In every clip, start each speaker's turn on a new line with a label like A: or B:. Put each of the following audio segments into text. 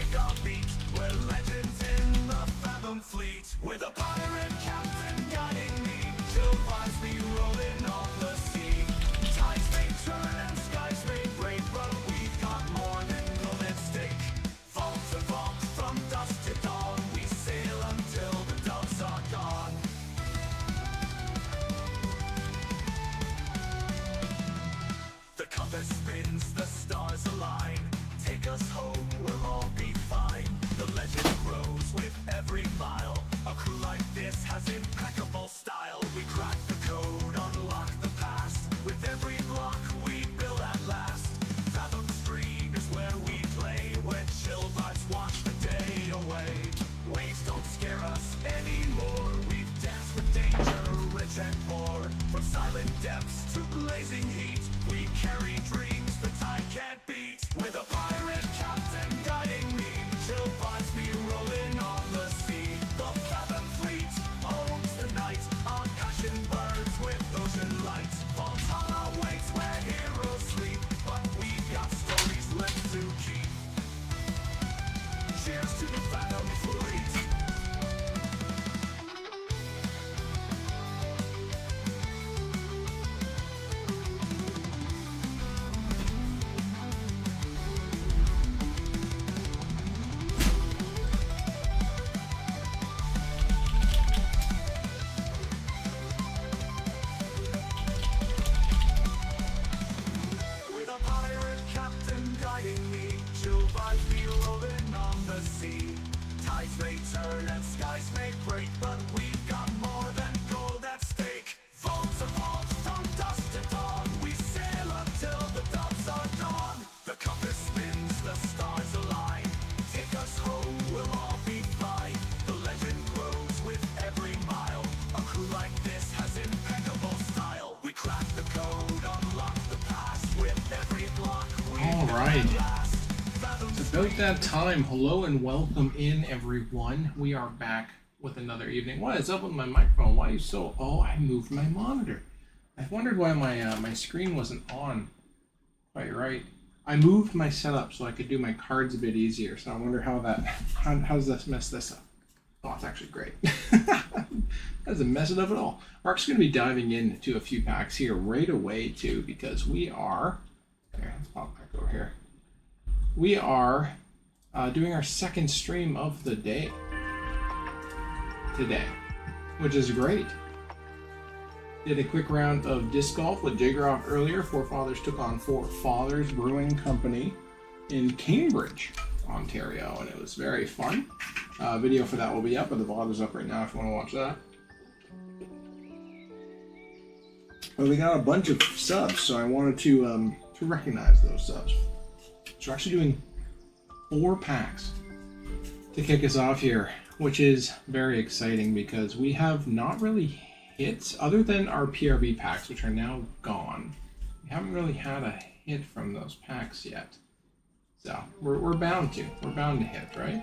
A: take our beat. We're legends in the Fathom Fleet, with a pirate captain guiding me. Chill vibes be rolling on the sea. Tides may turn and skies may break, but we've got more than gold at stake. Vault to vault, from dusk to dawn, we sail until the doves are gone. The compass spins, the stars align. Take us home, we'll all be fine. The legend grows with every mile. A crew like this has impeccable style. We crack the code, unlock the past. With every block we build at last. Fathom Stream is where we play, when chill vibes wash the day away. Waves don't scare us anymore. We've danced with danger, rich and poor. From silent depths to blazing heat, we carry dreams the tide can't beat. With a pirate captain guiding me, chill vibes be rolling on the sea. The Fathom Fleet owns the night. Our passion burns with ocean lights. Fontana waits where heroes sleep, but we've got stories left to keep. Cheers to the Fathom Fleet. With a pirate captain guiding me, chill vibes be rolling on the sea. Tides may turn and skies may break, but we've got more than gold at stake. Vault to vault, from dusk to dawn, we sail until the doves are gone. The compass spins, the stars align. Take us home, we'll all be fine. The legend grows with every mile. A crew like this has impeccable style. We crack the code, unlock the past. With every block we
B: All right.
A: build at last.
B: It's about that time. Hello and welcome in, everyone. We are back with another evening. What is up with my microphone? Why are you so... Oh, I moved my monitor. I wondered why my screen wasn't on. Quite right. I moved my setup so I could do my cards a bit easier. So I wonder how does this mess this up? Oh, it's actually great. Doesn't mess it up at all. Mark's going to be diving into a few packs here right away too, because we are... Here, let's pop back over here. We are doing our second stream of the day today, which is great. Did a quick round of disc golf with Jigroff earlier. Four Fathers took on Four Fathers Brewing Company in Cambridge, Ontario, and it was very fun. Video for that will be up, but the VOD is up right now if you want to watch that. But we got a bunch of subs, so I wanted to recognize those subs. So we're actually doing 4 packs to kick us off here, which is very exciting because we have not really hit, other than our PRB packs, which are now gone. We haven't really had a hit from those packs yet. So we're bound to. We're bound to hit, right?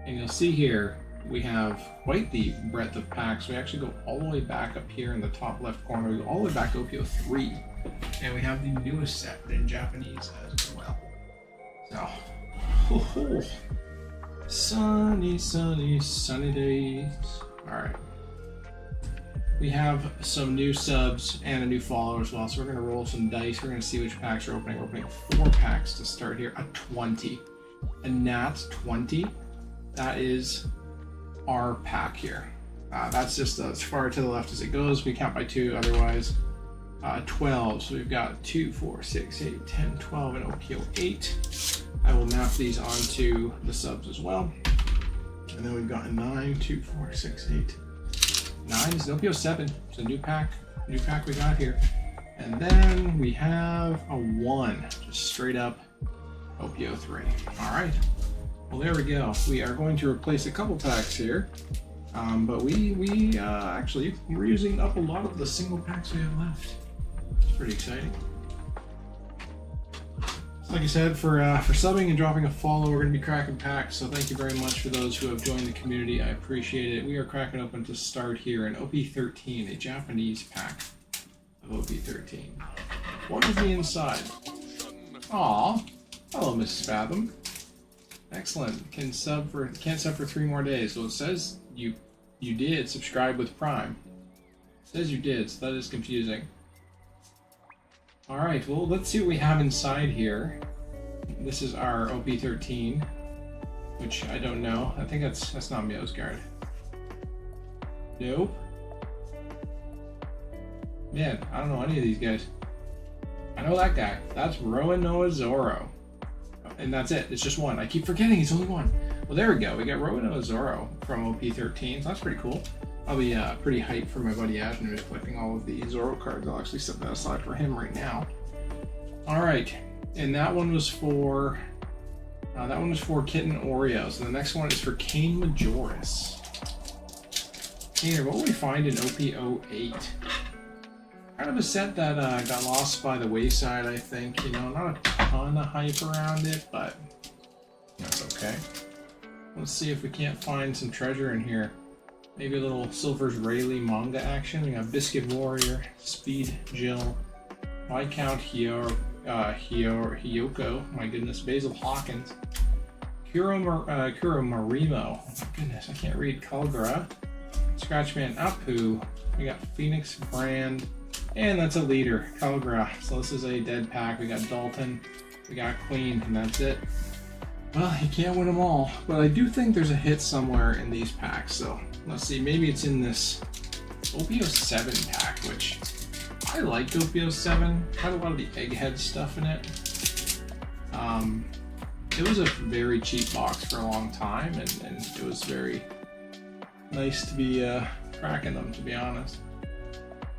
B: And you'll see here, we have quite the breadth of packs. We actually go all the way back up here in the top left corner. We go all the way back to OPO 3. And we have the newest set in Japanese as well. So, sunny, sunny, sunny days. Alright. We have some new subs and a new follower as well. So we're going to roll some dice. We're going to see which packs are opening. We're opening 4 packs to start here. A 20. A Nat 20. That is our pack here. That's just as far to the left as it goes. We count by 2 otherwise. 12, so we've got 2, 4, 6, 8, 10, 12, and OPO 8. I will map these onto the subs as well. And then we've got a 9, 2, 4, 6, 8. 9 is an OPO 7. It's a new pack we got here. And then we have a 1, just straight up OPO 3. All right. Well, there we go. We are going to replace a couple packs here. But we actually, we're using up a lot of the single packs we have left. It's pretty exciting. Like I said, for subbing and dropping a follow, we're going to be cracking packs. So thank you very much for those who have joined the community. I appreciate it. We are cracking open to start here an OP13, a Japanese pack of OP13. What is the inside? Aw, hello, Mrs. Fathom. Excellent. Can't sub for 3 more days. Well, it says you did subscribe with Prime. It says you did, so that is confusing. All right. Well, let's see what we have inside here. This is our OP13, which I don't know. I think that's not Meowsguard. Nope. Man, I don't know any of these guys. I know that guy. That's Roanoa Zoro. And that's it. It's just one. I keep forgetting it's only one. Well, there we go. We got Roanoa Zoro from OP13, so that's pretty cool. I'll be pretty hyped for my buddy Ashton who's collecting all of the Zoro cards. I'll actually set that aside for him right now. All right, and that one was for Kitten Oreo. So the next one is for Kane Majoris. Kaner, what will we find in OP08? Kind of a set that got lost by the wayside, I think. You know, not a ton of hype around it, but that's okay. Let's see if we can't find some treasure in here. Maybe a little Silver's Rayleigh manga action. We got Biscuit Warrior, Speed Jill, Viscount Hiyoko, my goodness, Basil Hawkins, Kuro Marimo, oh my goodness, I can't read, Culgra, Scratchman Apu, we got Phoenix Brand, and that's a leader, Culgra. So this is a dead pack. We got Dalton, we got Queen, and that's it. Well, you can't win them all, but I do think there's a hit somewhere in these packs, so let's see, maybe it's in this OP07 pack, which I liked OP07, had a lot of the Egghead stuff in it. It was a very cheap box for a long time, and it was very nice to be cracking them, to be honest.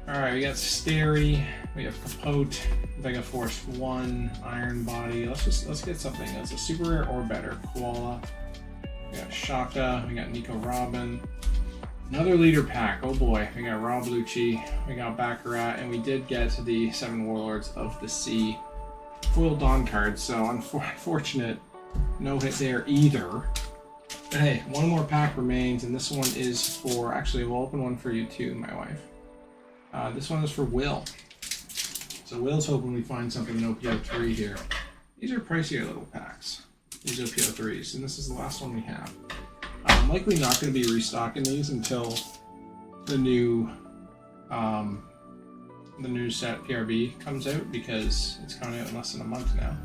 B: Alright, we got Stary, we have Capote, Vega Force 1, Iron Body. Let's get something that's a super rare or better. Koala. We got Shaka, we got Nico Robin. Another leader pack, oh boy. We got Rob Lucci, we got Baccarat, and we did get to the 7 Warlords of the Sea foil Dawn cards, so unfortunate no hit there either. But hey, one more pack remains, and this one is for, actually we'll open one for you too, my wife. This one is for Will. So Will's hoping we find something in OPO3 here. These are pricier little packs, these OPO3s, and this is the last one we have. I'm likely not going to be restocking these until the new set PRB comes out, because it's coming out in less than a month now.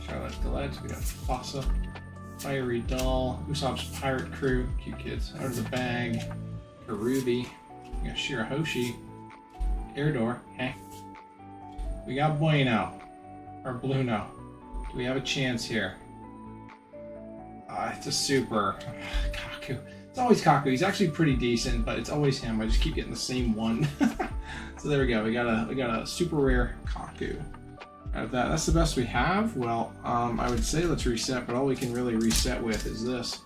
B: Charlotte Gillette, we got Fossa, Fiery Doll, Usopp's Pirate Crew, cute kids, Out of the Bag, Karubi, we got Shirahoshi, Airdor, we got Bueno, or Bluno. Do we have a chance here? It's a super Kaku. It's always Kaku. He's actually pretty decent, but it's always him. I just keep getting the same one. So there we go. We got a super rare Kaku. Out of that, that's the best we have. Well, I would say let's reset, but all we can really reset with is this.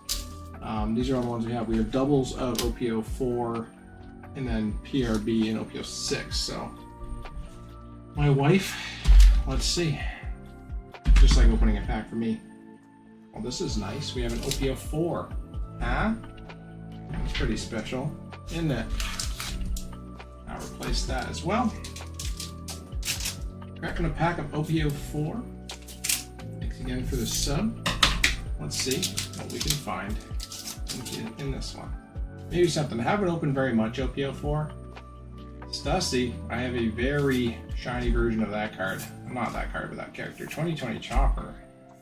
B: These are all the ones we have. We have doubles of OPO4 and then PRB and OPO6. So my wife, let's see. Just like opening a pack for me. Well, this is nice. We have an OPO4. Huh? That's pretty special, isn't it? I'll replace that as well. Cracking a pack of OPO4. Thanks again for the sub. Let's see what we can find in this one. Maybe something. I haven't opened very much OPO4. Stussy, I have a very shiny version of that card. Not that card, but that character. 2020 Chopper.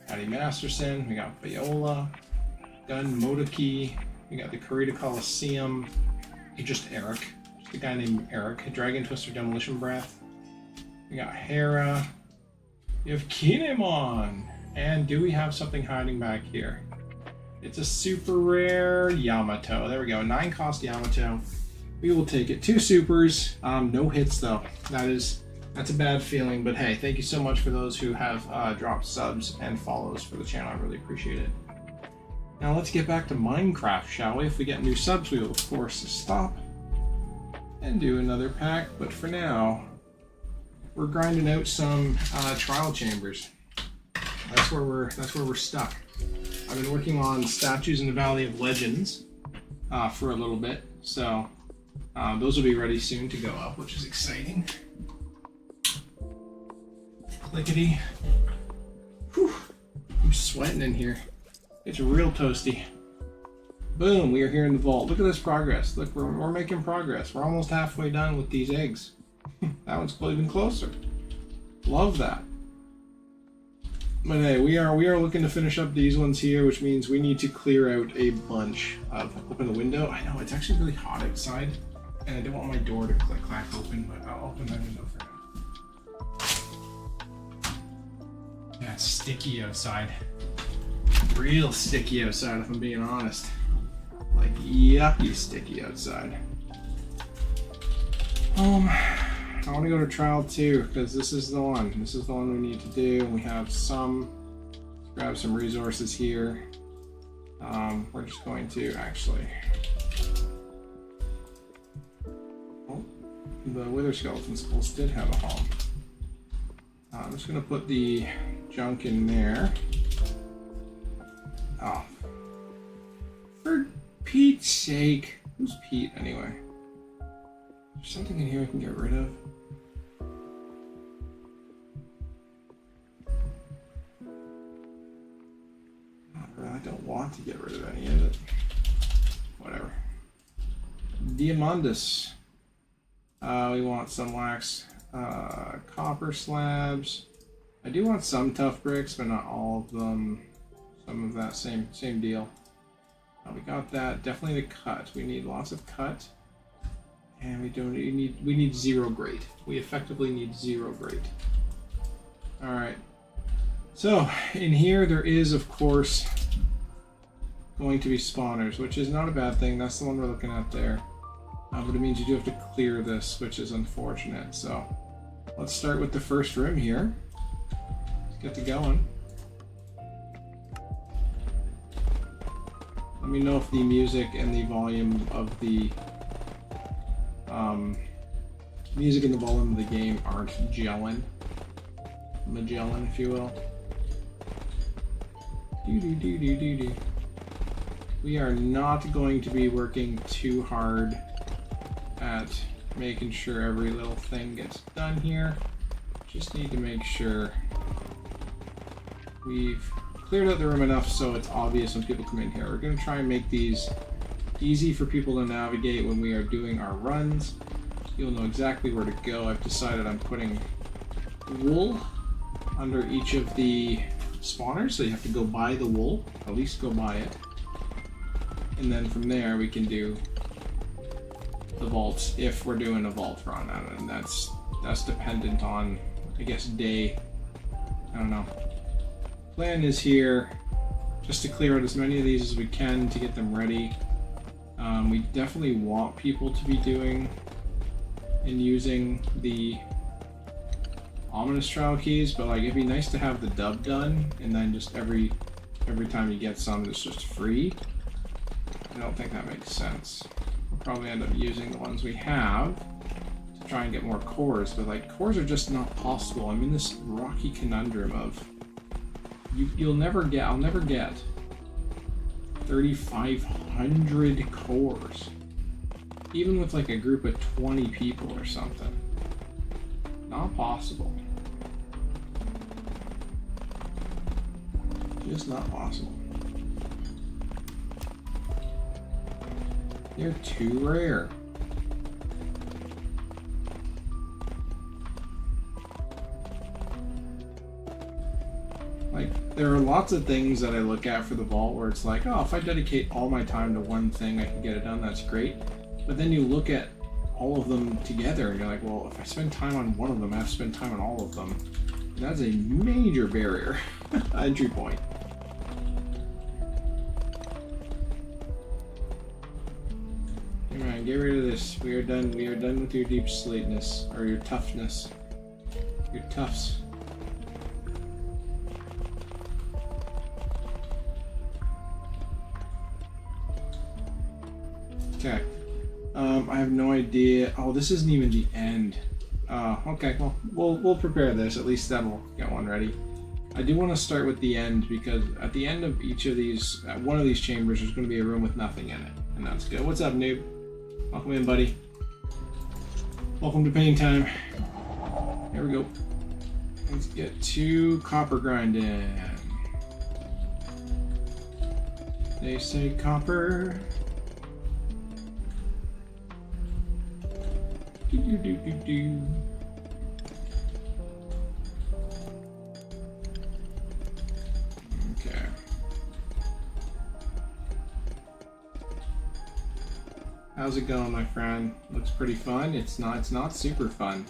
B: Patty Masterson, we got Viola, Gun Motoki, we got the Kurita Coliseum, just Eric, just a guy named Eric, Dragon Twister Demolition Breath, we got Hera, we have Kinemon, and do we have something hiding back here? It's a super rare Yamato, there we go, 9 cost Yamato, we will take it. 2 supers, no hits though, that's a bad feeling, but hey, thank you so much for those who have dropped subs and follows for the channel. I really appreciate it. Now let's get back to Minecraft, shall we? If we get new subs, we will of course stop and do another pack. But for now, we're grinding out some trial chambers. That's where we're stuck. I've been working on statues in the Valley of Legends for a little bit, so those will be ready soon to go up, which is exciting. Clickety. Whew. I'm sweating in here. It's real toasty. Boom, we are here in the vault. Look at this progress. Look, we're making progress. We're almost halfway done with these eggs. That one's even closer. Love that. But hey, we are looking to finish up these ones here, which means we need to clear out a bunch of... Open the window. I know, it's actually really hot outside, and I don't want my door to clack open, but I'll open that window for now. Yeah, it's sticky outside. Real sticky outside, if I'm being honest. Like, yucky sticky outside. I want to go to trial 2 because this is the one. This is the one we need to do. We have some. Let's grab some resources here. We're just going to actually. Oh, the Wither Skeleton Skulls did have a home. I'm just going to put the junk in there. Oh, for Pete's sake! Who's Pete anyway? Is there something in here I can get rid of? I don't want to get rid of any of it. Whatever. Diamondus. We want some wax. Copper slabs. I do want some tough bricks, but not all of them. Some of that same deal. We got that. Definitely the cut. We need lots of cut. And we need 0 grate. We effectively need 0 grate. Alright. So, in here there is, of course, going to be spawners, which is not a bad thing. That's the one we're looking at there. But it means you do have to clear this, which is unfortunate. So, let's start with the first room here. Let's get to going. Let me know if the music and the volume of the music and the volume of the game aren't gelling. Magellan, if you will. We are not going to be working too hard at making sure every little thing gets done here. Just need to make sure we've cleared out the room enough so it's obvious when people come in here. We're going to try and make these easy for people to navigate when we are doing our runs. You'll know exactly where to go. I've decided I'm putting wool under each of the spawners, so you have to go buy the wool, at least go buy it. And then from there we can do the vaults if we're doing a vault run, and that's dependent on, I guess, day. I don't know. Plan is here just to clear out as many of these as we can to get them ready. We definitely want people to be doing and using the ominous trial keys, but like it'd be nice to have the dub done and then just every time you get some it's just free. I don't think that makes sense. We'll probably end up using the ones we have to try and get more cores, but like cores are just not possible. I'm in this rocky conundrum of I'll never get 3,500 cores, even with like a group of 20 people or something. Not possible. Just not possible. They're too rare. Like, there are lots of things that I look at for the vault where it's like, oh, if I dedicate all my time to one thing, I can get it done, that's great. But then you look at all of them together and you're like, well, if I spend time on one of them, I have to spend time on all of them. And that's a major barrier entry point. Come on, get rid of this. We are done with your deep slateness, or your toughness. Your toughs. Okay. I have no idea. Oh, this isn't even the end. Okay, well, we'll prepare this. At least that'll get one ready. I do want to start with the end because at the end of each of these, one of these chambers, there's going to be a room with nothing in it, and that's good. What's up, noob? Welcome in, buddy. Welcome to pain time. Here we go. Let's get 2 copper grinding. They say copper. Do do do do do. Okay. How's it going, my friend? Looks pretty fun. It's not super fun.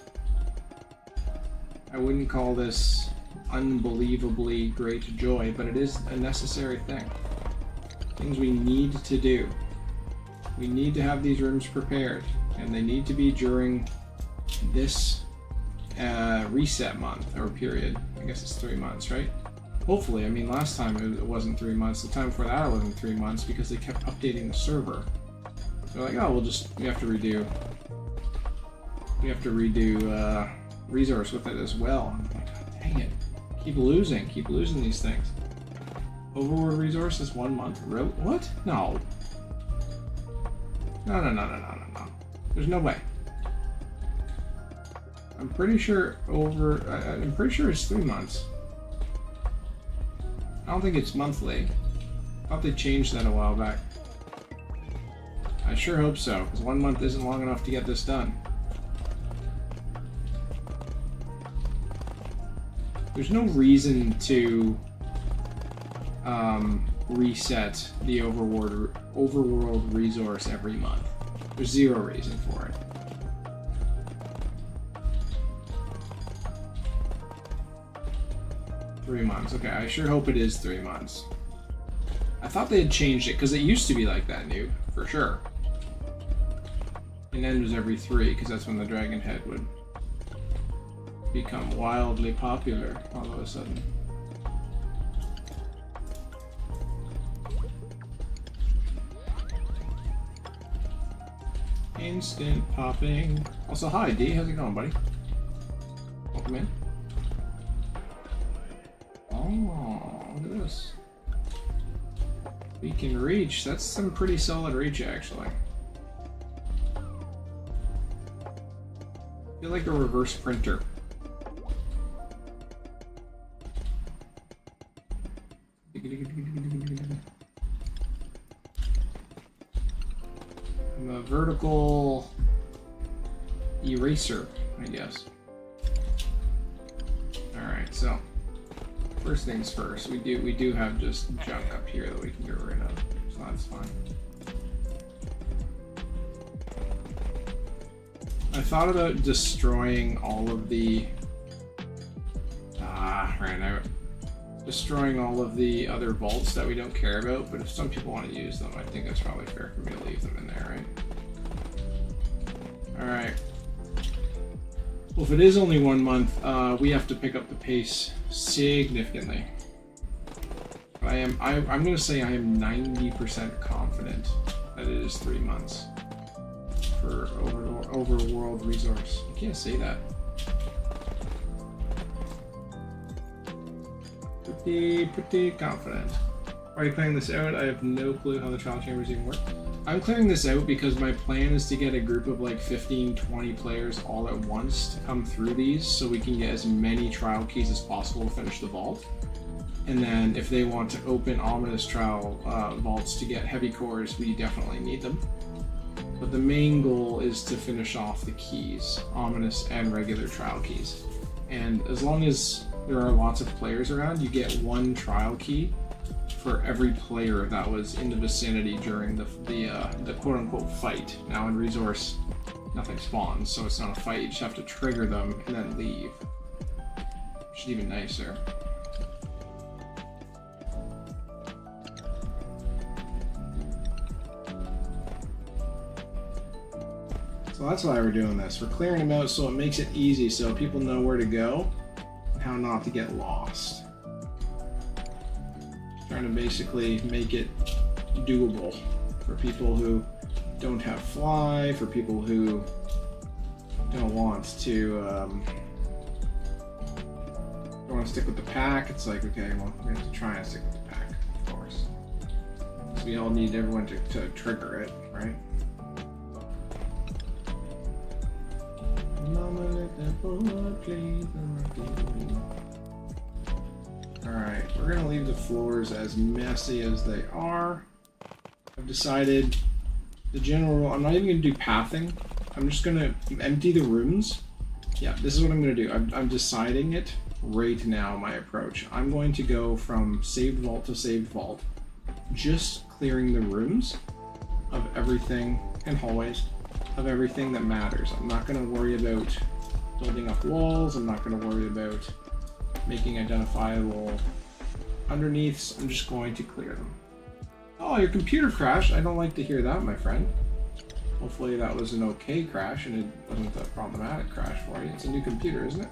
B: I wouldn't call this unbelievably great joy, but it is a necessary thing. Things we need to do. We need to have these rooms prepared, and they need to be during this reset month or period. I guess it's 3 months, right? Hopefully. I mean, last time it wasn't 3 months. The time before that it wasn't 3 months because they kept updating the server. They're like, oh, we have to redo resource with it as well. I'm like, oh, dang it. Keep losing these things. Overworld resources 1 month. What? No. No. There's no way. I'm pretty sure it's 3 months. I don't think it's monthly. I thought they changed that a while back. I sure hope so, because 1 month isn't long enough to get this done. There's no reason to reset the overworld resource every month. There's zero reason for it. Three months. Okay, I sure hope it is 3 months. I thought they had changed it, because it used to be like that, Noob, for sure. And then it was every 3, because that's when the dragon head would become wildly popular all of a sudden. Instant popping. Also, hi D, how's it going, buddy? Welcome in. Oh, look at this. We can reach. That's some pretty solid reach, actually. I feel like a reverse printer. I'm a vertical eraser, I guess. Alright, so first things first, we do have just junk up here that we can get rid of, so that's fine. I thought about destroying all of the destroying all of the other vaults that we don't care about, but if some people want to use them, I think it's probably fair for me to leave them in there, right? Alright. Well, if it is only 1 month, we have to pick up the pace significantly. I'm going to say I am 90% confident that it is 3 months for overworld resource. I can't say that. Pretty confident. Are you clearing this out? I have no clue how the trial chambers even work. I'm clearing this out because my plan is to get a group of like 15-20 players all at once to come through these so we can get as many trial keys as possible to finish the vault. And then if they want to open ominous trial vaults to get heavy cores, we definitely need them. But the main goal is to finish off the keys, ominous and regular trial keys. And as long as there are lots of players around, you get 1 trial key for every player that was in the vicinity during the quote-unquote fight. Now in Resource, nothing spawns, so it's not a fight. You just have to trigger them and then leave. Which is even nicer. So that's why we're doing this. We're clearing them out so it makes it easy so people know where to go and how not to get lost. Trying to basically make it doable for people who don't have fly, for people who don't want to stick with the pack. It's like, okay, well, we have to try and stick with the pack, of course. So we all need everyone to trigger it, right? Alright, we're going to leave the floors as messy as they are. I've decided the general rule. I'm not even going to do pathing. I'm just going to empty the rooms. Yeah, this is what I'm going to do. I'm deciding it right now, my approach. I'm going to go from saved vault to saved vault, just clearing the rooms of everything and hallways of everything that matters. I'm not going to worry about building up walls. I'm not going to worry about making identifiable underneaths. I'm just going to clear them. Oh, your computer crashed. I don't like to hear that, my friend. Hopefully that was an okay crash and it wasn't a problematic crash for you. It's a new computer, isn't it?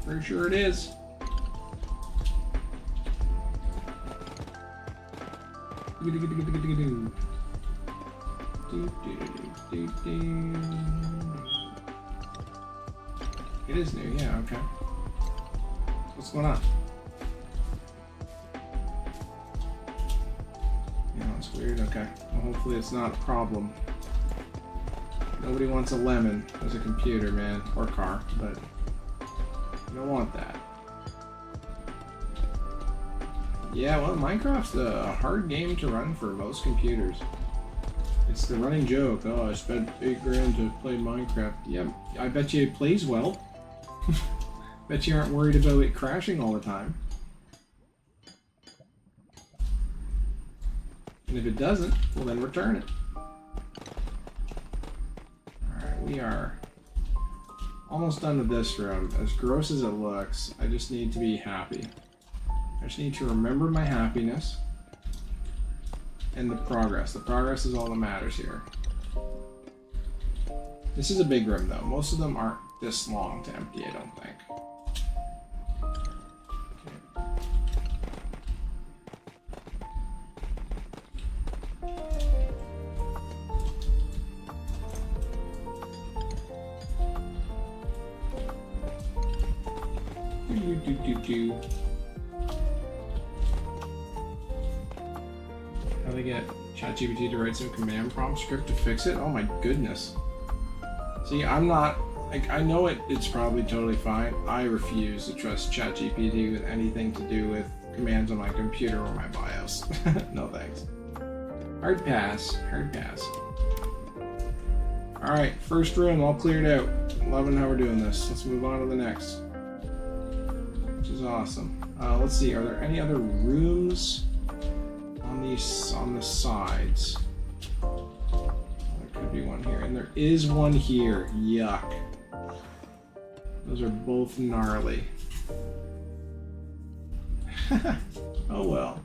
B: Pretty sure it is. It is new, yeah, okay. What's going on? Yeah, it's weird, okay. Well, hopefully it's not a problem. Nobody wants a lemon as a computer, man, or car, but you don't want that. Yeah, well, Minecraft's a hard game to run for most computers. It's the running joke. Oh, I spent $8 grand to play Minecraft. Yeah, I bet you it plays well. Bet you aren't worried about it crashing all the time. And if it doesn't, well then return it. Alright, we are almost done with this room. As gross as it looks, I just need to be happy. I just need to remember my happiness and the progress. The progress is all that matters here. This is a big room though. Most of them aren't this long to empty, I don't think. How to get ChatGPT to write some command prompt script to fix it? Oh my goodness. See, I'm not, like, I know it's probably totally fine. I refuse to trust ChatGPT with anything to do with commands on my computer or my BIOS. No thanks. Hard pass, hard pass. Alright, first room all cleared out. Loving how we're doing this. Let's move on to the next. Which is awesome. Let's see, are there any other rooms on the sides? There could be one here, and there is one here. Yuck. Those are both gnarly. Oh well.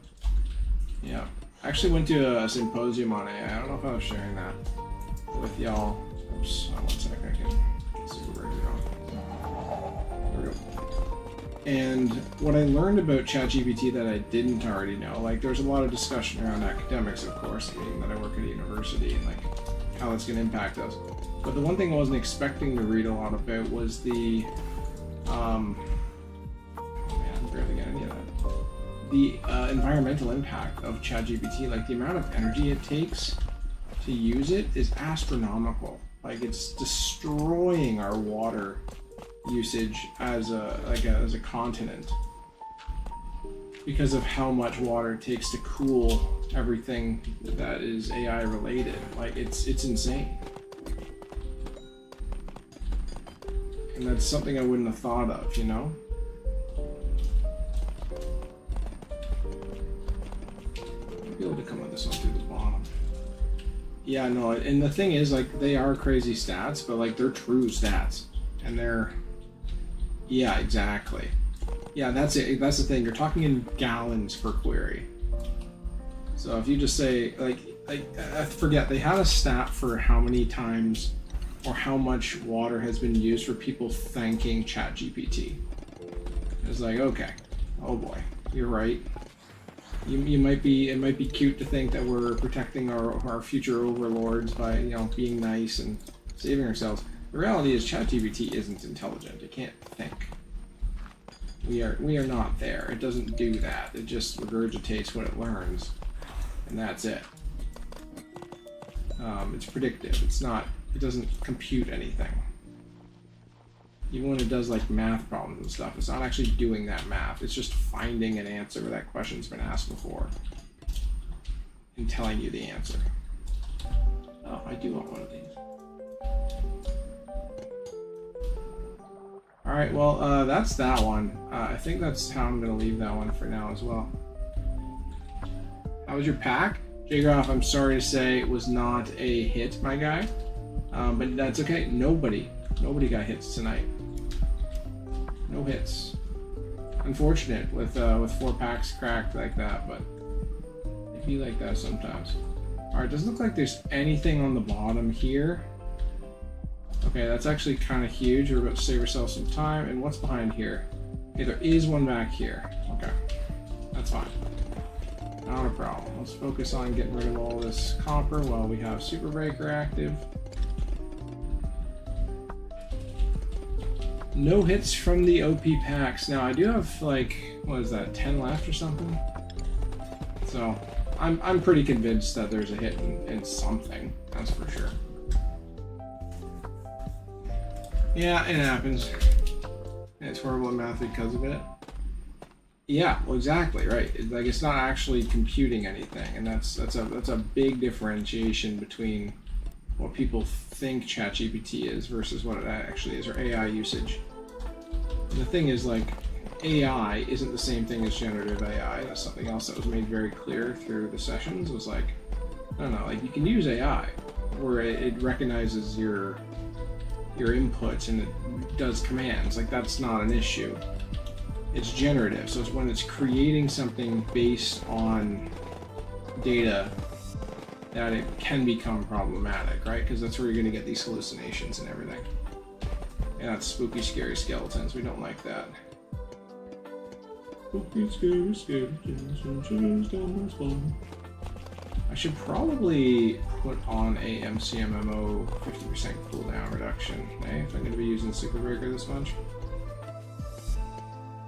B: Yeah. I actually went to a symposium on AI. I don't know if I was sharing that with y'all. Oops, one second. I can see where we're going. There we go. And what I learned about ChatGPT that I didn't already know, like there's a lot of discussion around academics, of course, being that I work at a university and like how it's going to impact us. But the one thing I wasn't expecting to read a lot about was the, oh man, I'm barely getting any of that. The environmental impact of ChatGPT, like the amount of energy it takes to use it is astronomical. Like it's destroying our water usage as a continent because of how much water it takes to cool everything that is AI related. Like it's insane. And that's something I wouldn't have thought of, you know? I'll be able to come with this one through the bottom. Yeah, no, and the thing is, like, they are crazy stats, but, like, they're true stats. And they're... Yeah, exactly. Yeah, that's it. That's the thing. You're talking in gallons per query. So if you just say, like I forget, they had a stat for how many times or how much water has been used for people thanking ChatGPT. It's like, okay, oh boy, you're right. You might be, it might be cute to think that we're protecting our future overlords by, you know, being nice and saving ourselves. The reality is ChatGPT isn't intelligent. It can't think. We are not there. It doesn't do that. It just regurgitates what it learns, and that's it. It's predictive. It's not. It doesn't compute anything. Even when it does like math problems and stuff, it's not actually doing that math. It's just finding an answer where that question's been asked before and in telling you the answer. Oh, I do want one of these. Alright, well, that's that one. I think that's how I'm going to leave that one for now as well. How was your pack? J-Groff, I'm sorry to say it was not a hit, my guy. But that's okay. Nobody got hits tonight. No hits. Unfortunate with 4 packs cracked like that, but it be like that sometimes. Alright, doesn't look like there's anything on the bottom here. Okay, that's actually kind of huge. We're about to save ourselves some time. And what's behind here? Okay, there is one back here. Okay, that's fine. Not a problem. Let's focus on getting rid of all this copper while we have Super Breaker active. No hits from the OP packs. Now I do have like, what is that, 10 left or something? So I'm pretty convinced that there's a hit in something. That's for sure. Yeah, it happens. It's horrible at math because of it. Yeah, well, exactly right. Like it's not actually computing anything, and that's a big differentiation between what people think ChatGPT is versus what it actually is, or AI usage. And the thing is, like, AI isn't the same thing as generative AI. That's something else that was made very clear through the sessions. Was like, I don't know, like you can use AI where it recognizes your inputs and it does commands. Like that's not an issue. It's generative, so it's when it's creating something based on data that it can become problematic, right? Because that's where you're going to get these hallucinations and everything. And that's spooky, scary skeletons. We don't like that. Spooky, scary skeletons. I should probably put on a MCMMO 50% cooldown reduction, eh? If I'm going to be using Super Breaker this much.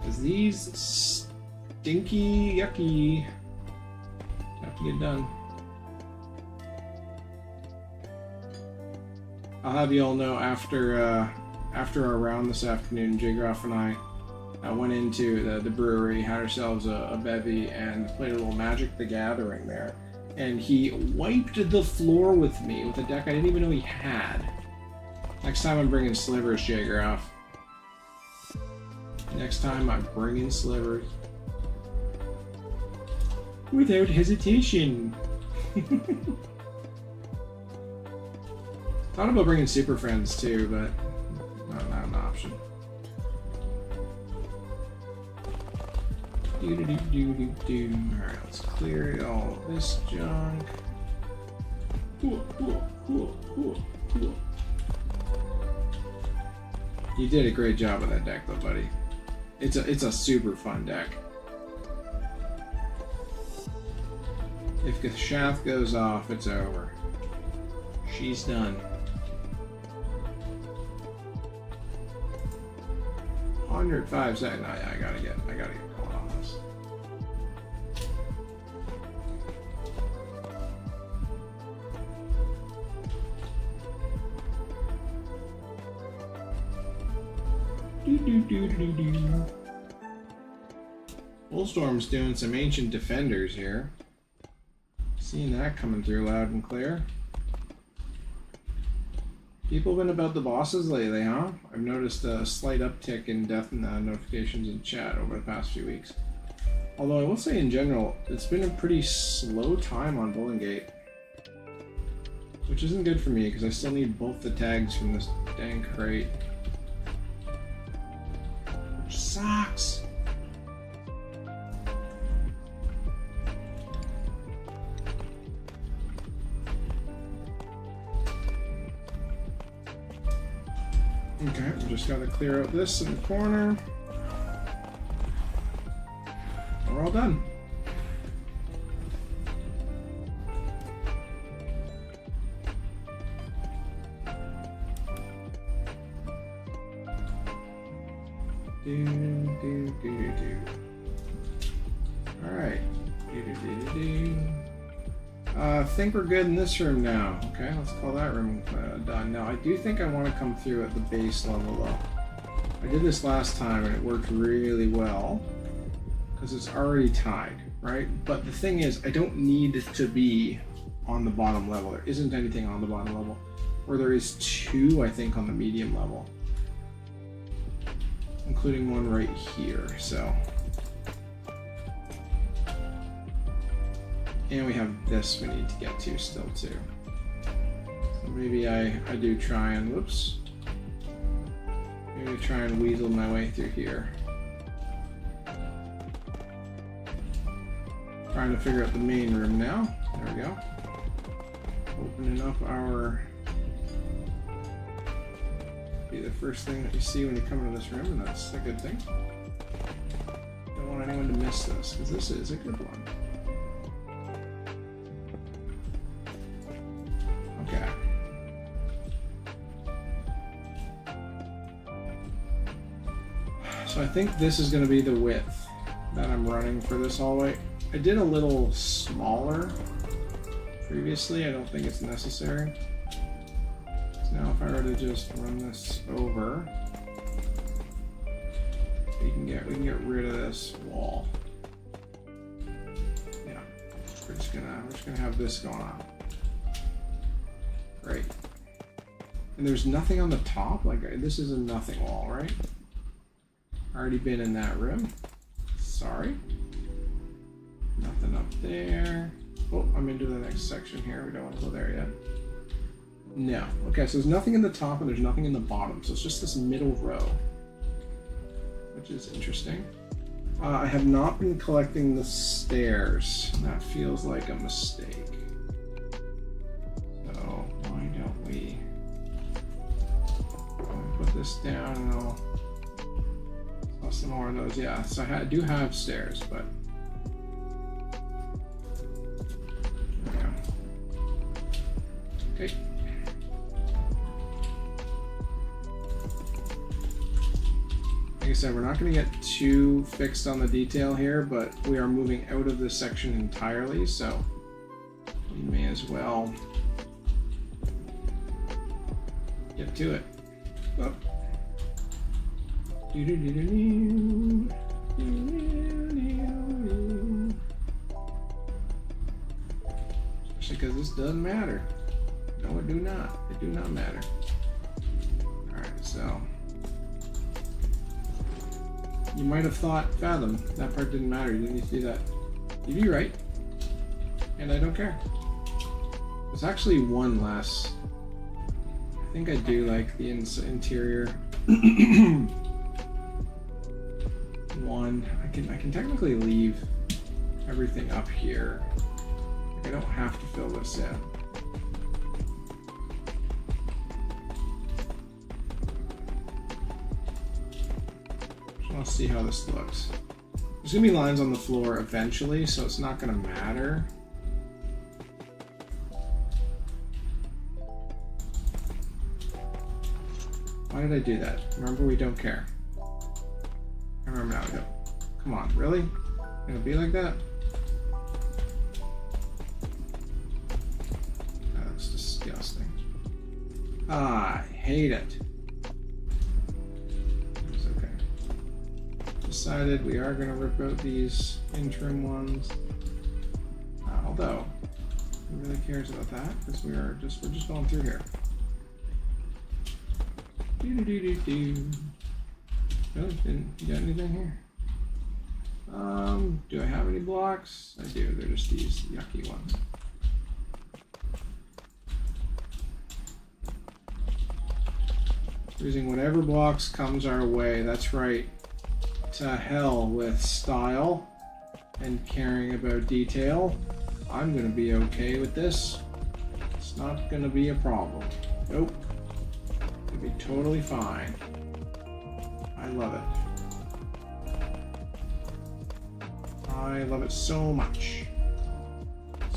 B: Because these stinky, yucky have to get done. I'll have you all know after our round this afternoon, J-Groff and I went into the brewery, had ourselves a bevy, and played a little Magic the Gathering there. And he wiped the floor with me with a deck I didn't even know he had. Next time I'm bringing slivers, J-Groff. Next time I'm bringing slivers. Without hesitation. Thought about bringing Super Friends too, but not an option. Alright, let's clear all this junk. You did a great job with that deck though, buddy. It's a super fun deck. If Gashath goes off, it's over. She's done. 105 seconds. No, yeah, I gotta get going on this. Bullstorm's doing some Ancient Defenders here. Seeing that coming through loud and clear. People been about the bosses lately, huh? I've noticed a slight uptick in death notifications in chat over the past few weeks. Although I will say in general, it's been a pretty slow time on Bowling Gate. Which isn't good for me, because I still need both the tags from this dang crate. Which sucks! Okay, we just gotta clear out this in the corner. And we're all done. Alright. I think we're good in this room now. Okay, let's call that room done. Now, I do think I want to come through at the base level, though. I did this last time, and it worked really well, because it's already tied. right? But the thing is, I don't need to be on the bottom level. There isn't anything on the bottom level. Or there is 2, I think, on the medium level. Including one right here, so. And we have this we need to get to still too. So maybe I do try and, whoops. Maybe try and weasel my way through here. Trying to figure out the main room now. There we go. Opening up our... Be the first thing that you see when you come into this room, and that's a good thing. Don't want anyone to miss this, because this is a good one. Okay. So I think this is going to be the width that I'm running for this hallway. I did a little smaller previously. I don't think it's necessary. So now if I were to just run this over, we can get rid of this wall. Yeah, we're just gonna have this going on. Great. And there's nothing on the top. Like, this is a nothing wall, right? Already been in that room. Sorry. Nothing up there. Oh, I'm into the next section here. We don't want to go there yet. No. Okay, so there's nothing in the top and there's nothing in the bottom. So it's just this middle row, which is interesting. I have not been collecting the stairs. That feels like a mistake. So why don't we put this down and I'll toss some more of those. Yeah, so I do have stairs, but okay. Like I said, we're not going to get too fixed on the detail here, but we are moving out of this section entirely, so we may as well get to it. Oh. Especially because this doesn't matter. No, it do not. It do not matter. Alright, so you might have thought, Fathom, that part didn't matter. You didn't need to do that. You'd be right. And I don't care. There's actually one less. I think I do like the interior. One. I can technically leave everything up here. Like, I don't have to fill this in. Let's see how this looks. There's gonna be lines on the floor eventually, so it's not gonna matter. Why did I do that? Remember, we don't care. I remember now. We don't. Come on, really? Gonna be like that? That's disgusting. I hate it. Decided we are going to rip out these interim ones, although who really cares about that, because we're just going through here. Really? Didn't you got anything here? Do I have any blocks? I do. They're just these yucky ones. Using whatever blocks comes our way. That's right. To hell with style and caring about detail. I'm gonna be okay with this. It's not gonna be a problem. Nope. It'll be totally fine. I love it. I love it so much.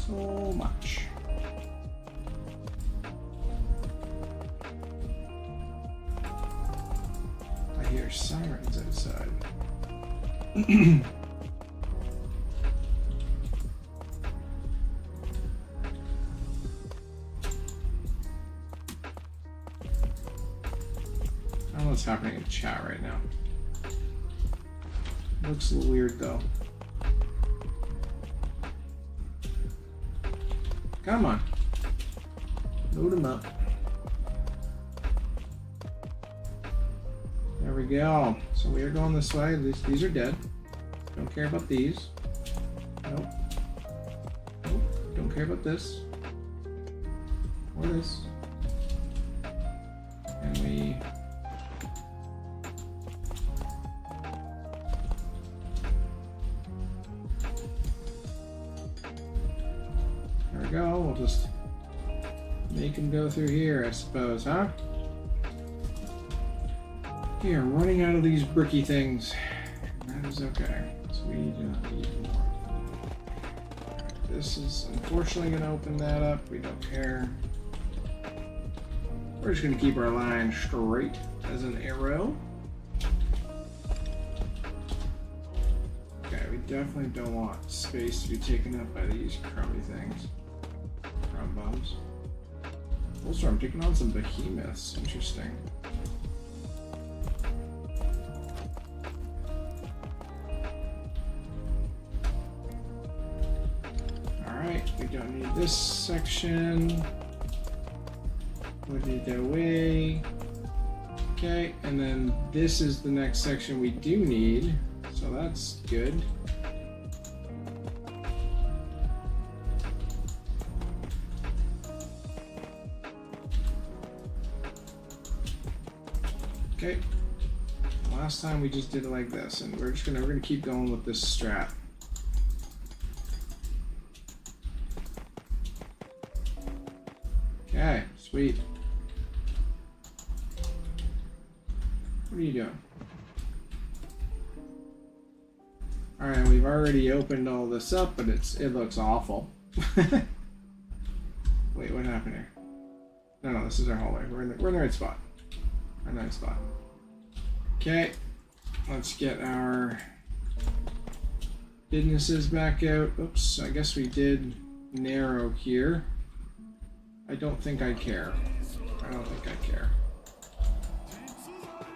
B: So much. I hear sirens outside. I don't know what's happening in chat right now. Looks a little weird though. Come on. Load them up. There we go. So we are going this way. At least these are dead. Don't care about these. Nope. Nope. Don't care about this. Or this. And we... There we go. We'll just make him go through here, I suppose, huh? We are running out of these bricky things. That is okay. So we do not need more. This is unfortunately going to open that up. We don't care. We're just going to keep our line straight as an arrow. Okay, we definitely don't want space to be taken up by these crummy things. Crumb bums. Also, I'm taking on some behemoths. Interesting. Alright, we don't need this section. Put it away. Okay, and then this is the next section we do need, so that's good. Okay, last time we just did it like this, and we're gonna keep going with this strat. Okay, sweet. What are you doing? Alright, we've already opened all this up, but it looks awful. Wait, what happened here? No, this is our hallway. We're in the right spot. Our nice spot. Okay, let's get our businesses back out. Oops, I guess we did narrow here. I don't think I care. I don't think I care.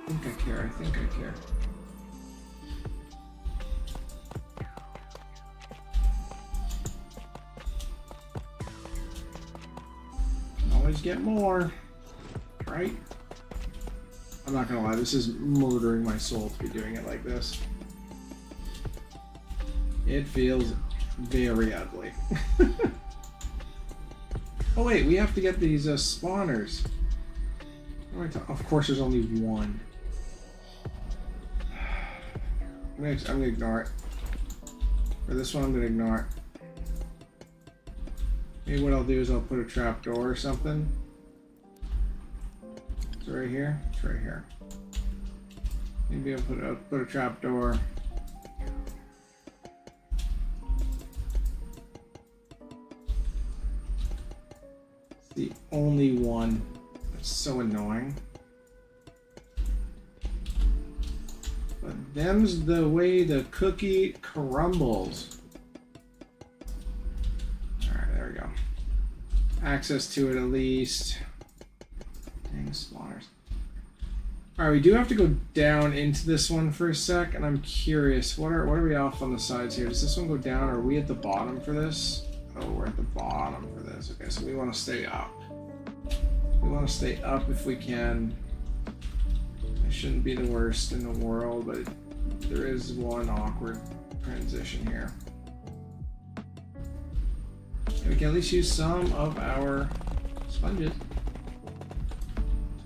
B: I think I care. I think I care. Can always get more, right? I'm not gonna lie, this is murdering my soul to be doing it like this. It feels very ugly. Oh wait, we have to get these spawners. Of course there's only one. I'm gonna ignore it. For this one, I'm gonna ignore it. Maybe what I'll do is I'll put a trap door or something. It's right here. It's right here. Maybe I'll put a trap door. It's the only one. That's so annoying. But them's the way the cookie crumbles. Alright, there we go. Access to it at least. Dang spawners. Alright, we do have to go down into this one for a sec, and I'm curious, what are we off on the sides here? Does this one go down, or are we at the bottom for this? Oh, we're at the bottom for this. Okay, so we want to stay up. We want to stay up if we can. It shouldn't be the worst in the world, but there is one awkward transition here. And we can at least use some of our sponges to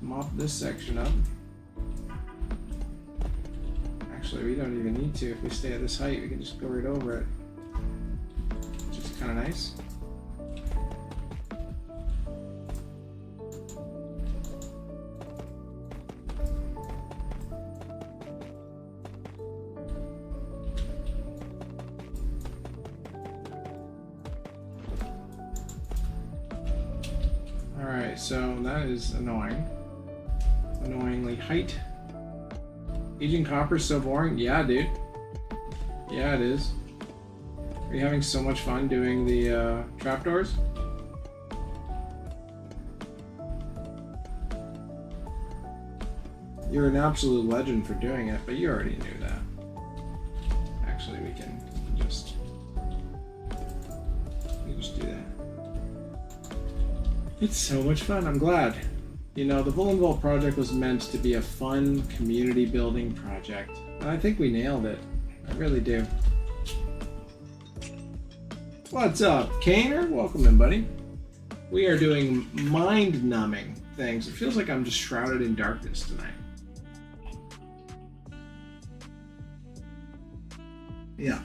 B: mop this section up. Actually, we don't even need to. If we stay at this height, we can just go right over it. Which is kind of nice. Alright, so that is annoying. Annoyingly height. Aging Copper's so boring? Yeah, dude. Yeah, it is. Are you having so much fun doing the trapdoors? You're an absolute legend for doing it, but you already knew that. Actually, we can just do that. It's so much fun. I'm glad. You know, the Bull and Vault project was meant to be a fun community building project. And I think we nailed it. I really do. What's up, Kaner? Welcome in, buddy. We are doing mind-numbing things. It feels like I'm just shrouded in darkness tonight. Yeah.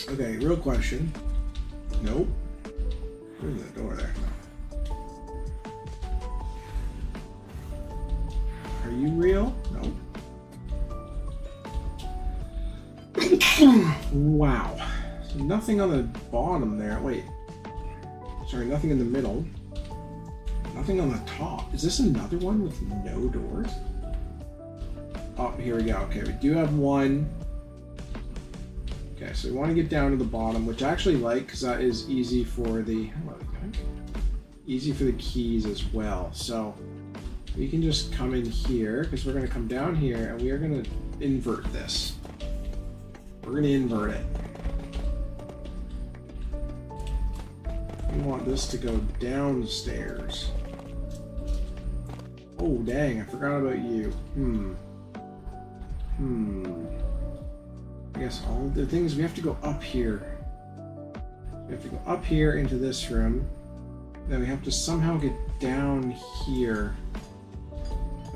B: Okay, real question. Nope. There's the door there. Are you real? Nope. Wow. So nothing on the bottom there. Wait. Sorry, nothing in the middle. Nothing on the top. Is this another one with no doors? Oh, here we go. Okay, we do have one. Okay, so we want to get down to the bottom, which I actually like because that is easy for the keys as well. So we can just come in here because we're going to come down here and we are going to invert this. We're going to invert it. We want this to go downstairs. Oh, dang, I forgot about you. I guess all the things, we have to go up here. We have to go up here into this room. Then we have to somehow get down here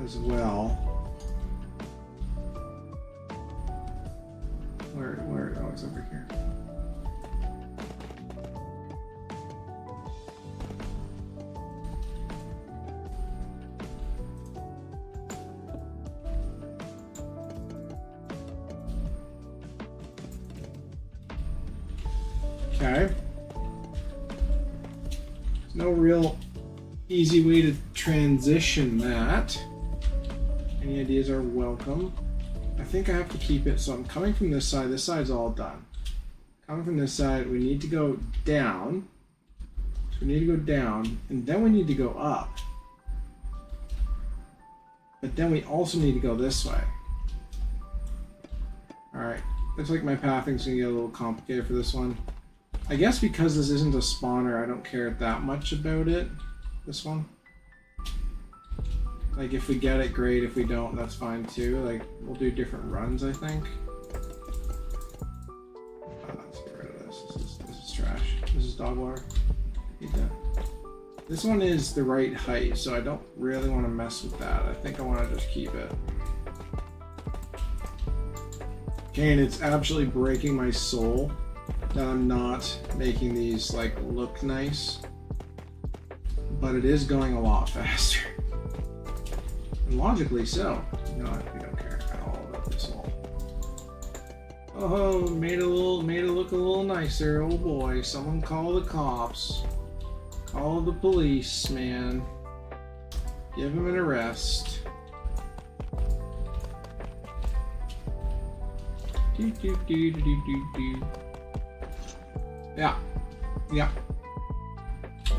B: as well. Where, oh, it's over here. Okay. There's no real easy way to transition that. Any ideas are welcome. I think I have to keep it, so I'm coming from this side. This side's all done. Coming from this side, we need to go down. So we need to go down, and then we need to go up. But then we also need to go this way. Alright, looks like my pathing's gonna get a little complicated for this one. I guess because this isn't a spawner, I don't care that much about it. This one. Like, if we get it, great. If we don't, that's fine too. Like, we'll do different runs, I think. Let's get rid of this. This is trash. This is dog water. Eat that. This one is the right height, so I don't really want to mess with that. I think I want to just keep it. Okay, and it's absolutely breaking my soul that I'm not making these like look nice, but it is going a lot faster, and logically so. You know, we don't care at all about this wall. Oh, made it look a little nicer. Oh boy, someone call the cops, call the police, man. Give him an arrest. Do, do, do, do, do, do. Yeah. Yeah.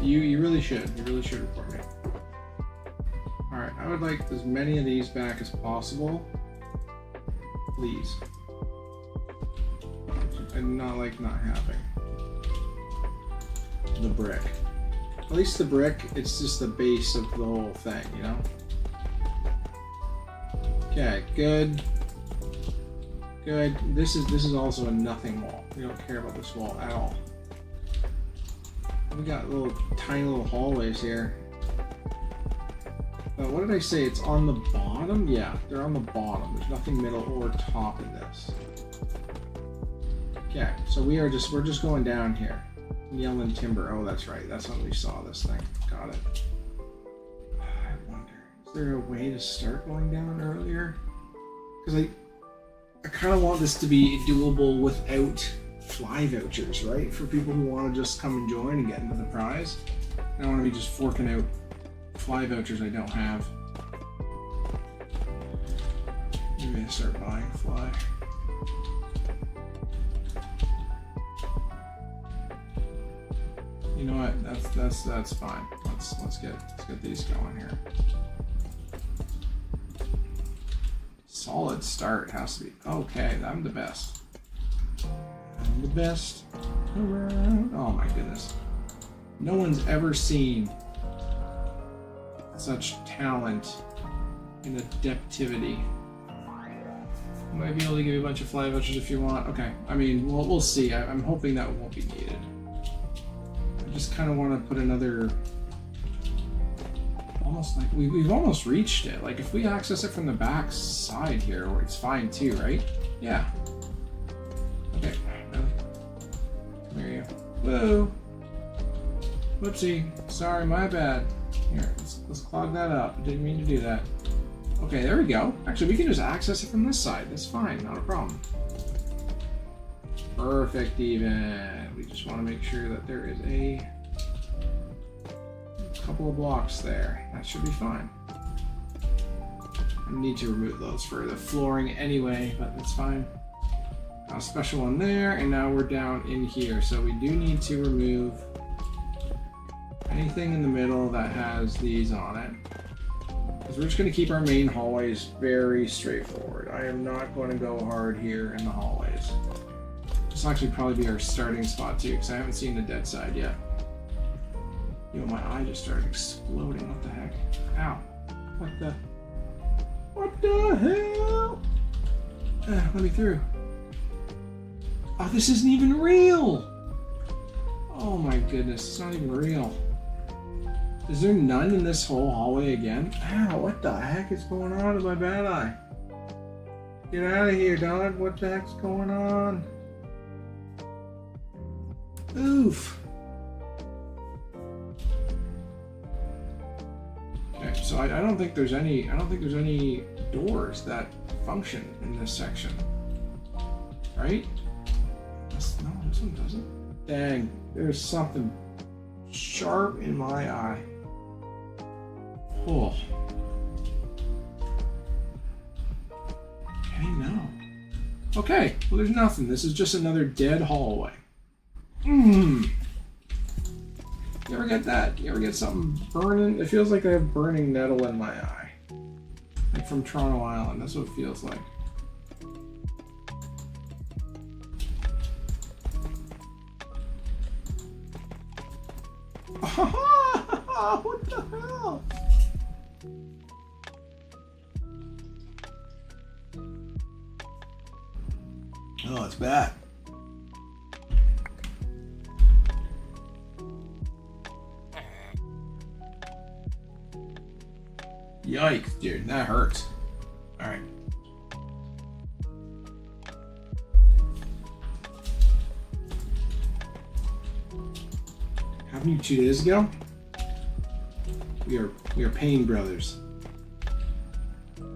B: You really should. You really should report me. Alright, I would like as many of these back as possible. Please. I do not like not having the brick. At least the brick, it's just the base of the whole thing, you know? Okay, good. Good. This is also a nothing wall. We don't care about this wall at all. We got tiny little hallways here. But what did I say? It's on the bottom? Yeah, they're on the bottom. There's nothing middle or top in this. Okay, so we're just going down here. Yelling timber. Oh, that's right. That's when we saw this thing. Got it. I wonder, is there a way to start going down earlier? Because I kind of want this to be doable without fly vouchers, right? For people who want to just come and join and get into the prize. I don't want to be just forking out fly vouchers I don't have. Maybe I start buying fly. You know what? That's fine. Let's get these going here. Solid start has to be. Okay, I'm the best. I'm the best around. Oh my goodness. No one's ever seen such talent and adaptivity. I might be able to give you a bunch of fly vouchers if you want. Okay, I mean, we'll see. I'm hoping that won't be needed. I just kind of want to put another... Almost like... We've almost reached it. Like, if we access it from the back side here, it's fine too, right? Yeah. Okay. There you go. Whoa! Whoopsie. Sorry, my bad. Here, let's clog that up. Didn't mean to do that. Okay, there we go. Actually, we can just access it from this side. That's fine, not a problem. Perfect, even. We just want to make sure that there is a couple of blocks there. That should be fine. I need to remove those for the flooring anyway, but that's fine. Got a special one there, and now we're down in here. So we do need to remove anything in the middle that has these on it. Because we're just going to keep our main hallways very straightforward. I am not going to go hard here in the hallways. This will actually probably be our starting spot too, because I haven't seen the dead side yet. Yo, my eye just started exploding. What the heck? Ow. What the hell? Let me through. Oh, this isn't even real! Oh my goodness, it's not even real. Is there none in this whole hallway again? Ow, what the heck is going on with my bad eye? Get out of here, dog. What the heck's going on? Oof. Okay, so I don't think there's any doors that function in this section. Right? No, this one doesn't. Dang, there's something sharp in my eye. Oh. Okay, no. Okay, well there's nothing. This is just another dead hallway. You ever get that? You ever get something burning? It feels like I have burning nettle in my eye. Like from Toronto Island, that's what it feels like. What the hell? Oh, it's bad. Yikes, dude, that hurts. All right. Haven't you 2 days ago? We are pain brothers.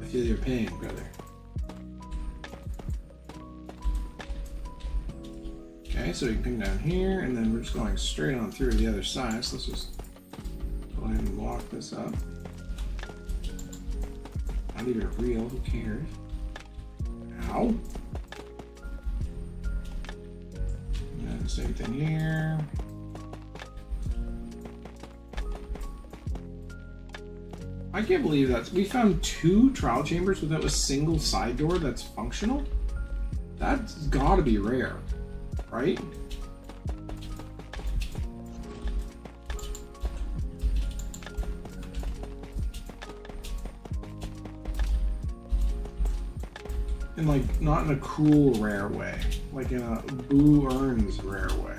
B: I feel your pain, brother. Okay, so we can come down here, and then we're just going straight on through the other side. So let's just go ahead and lock this up. Not even real, who cares? Ow. And then the same thing here. I can't believe that. We found 2 trial chambers without a single side door that's functional? That's gotta be rare, right? And like, not in a cool rare way. Like in a Boo Earns rare way.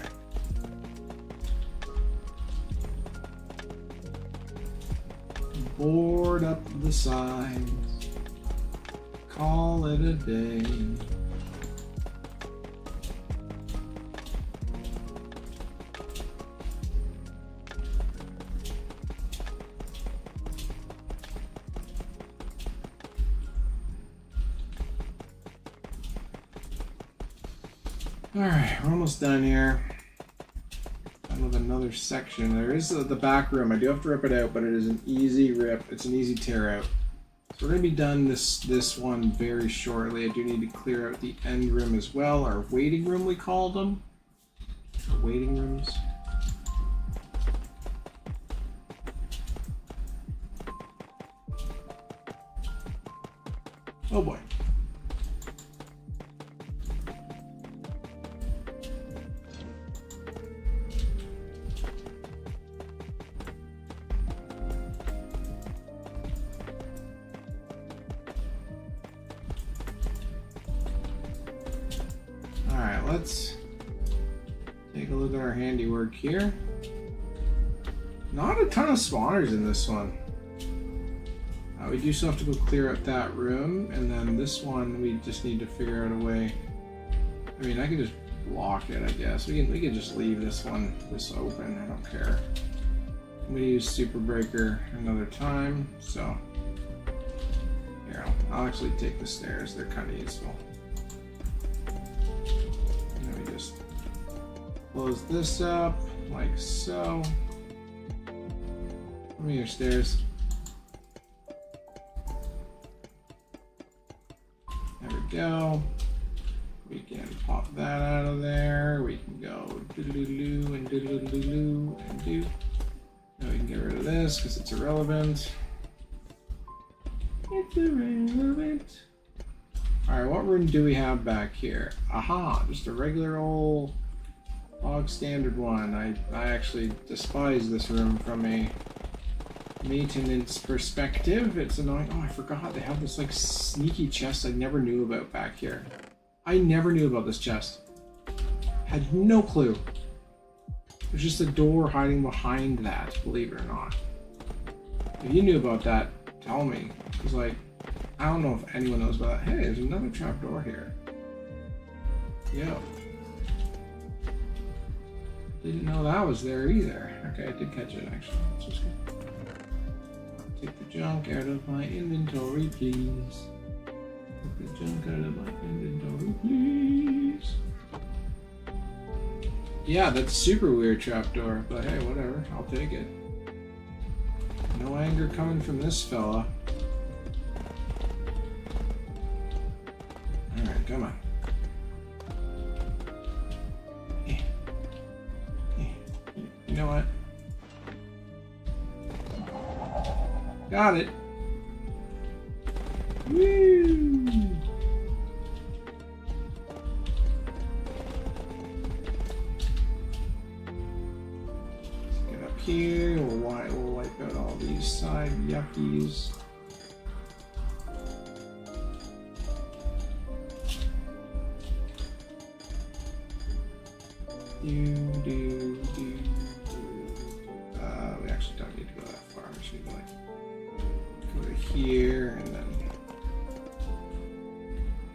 B: Board up the sides, call it a day. All right, we're almost done here. With another section. There is the back room. I do have to rip it out, but it is an easy rip. It's an easy tear out. So we're going to be done this one very shortly. I do need to clear out the end room as well. Our waiting room, we called them. Our waiting rooms. Oh boy. Alright, let's take a look at our handiwork here. Not a ton of spawners in this one. We do still have to go clear out that room, and then this one we just need to figure out a way. I mean, I can just block it, I guess. We can just leave this open. I don't care. I'm gonna use Super Breaker another time, so here I'll actually take the stairs. They're kind of useful. And then we just close this up like so. Come here, stairs. There we go. We can pop that out of there. We can go doodle-doo and doodle-doo and do. Now we can get rid of this because it's irrelevant. It's irrelevant. Alright, what room do we have back here? Aha, just a regular old log standard one. I actually despise this room from a maintenance perspective. It's annoying. Oh, I forgot they have this like sneaky chest I never knew about back here. I never knew about this chest. Had no clue. There's just a door hiding behind that, believe it or not. If you knew about that, tell me. Because like, I don't know if anyone knows about that. Hey, there's another trapdoor here. Yo. Didn't know that was there either. Okay, I did catch it actually. That's just good. Take the junk out of my inventory, please. Take the junk out of my inventory, please. Yeah, that's super weird trapdoor, but hey, whatever. I'll take it. No anger coming from this fella. Alright, come on. You know what? Got it. Woo! Let's get up here. We'll wipe out all these side yuckies. Do. We actually don't need to go that far. We just need to like go to here, and then we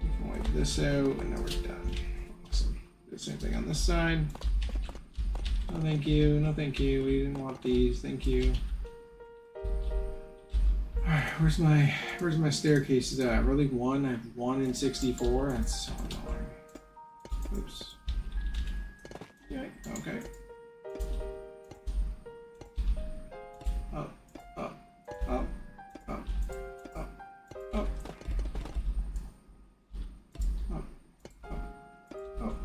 B: can wipe this out, and then we're done. Awesome. Do the same thing on this side. No, thank you. No, thank you. We didn't want these. Thank you. All right, where's my staircases at? Really, one. I have 1 in 64. That's so annoying. Oops. Yeah. Okay. Up, up, up, up, up, up, up, up, up.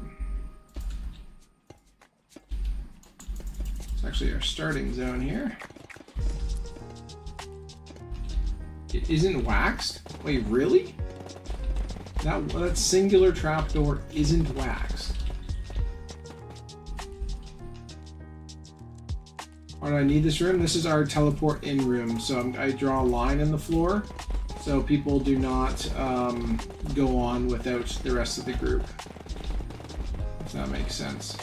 B: It's actually our starting zone here. It isn't waxed? Wait, really? That singular trapdoor isn't waxed. Why do I need this room? This is our teleport in room. So I draw a line in the floor so people do not go on without the rest of the group. If that makes sense.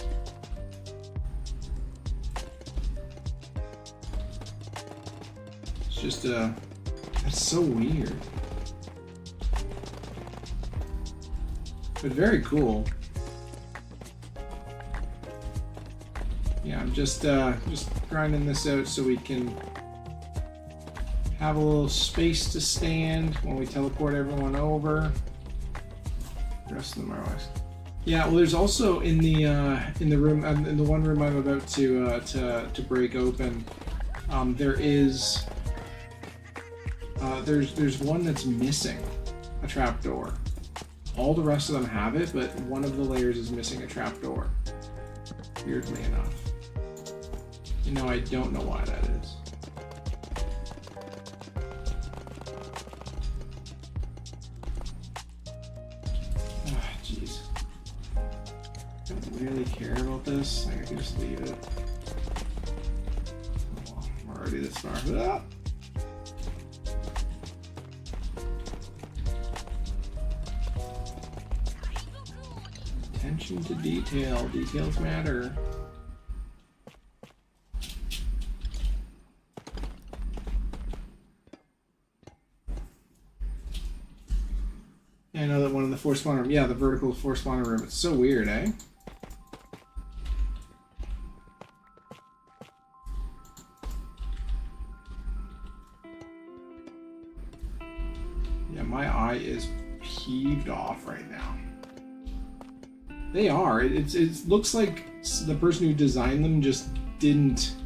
B: It's just that's so weird. But very cool. Yeah, I'm just grinding this out so we can have a little space to stand when we teleport everyone over. The rest of them are always. Yeah, well, there's also in the room, in the one room I'm about to break open, there's one that's missing a trapdoor. All the rest of them have it, but one of the layers is missing a trapdoor. Weirdly enough. You know, I don't know why that is. Ah, jeez. Don't really care about this. I can just leave it. Oh, we're already this far. Ah! Attention to detail. Details matter. I know that one in the force spawner room. Yeah, the vertical force spawner room. It's so weird, eh? Yeah, my eye is peeved off right now. They are. It looks like the person who designed them just didn't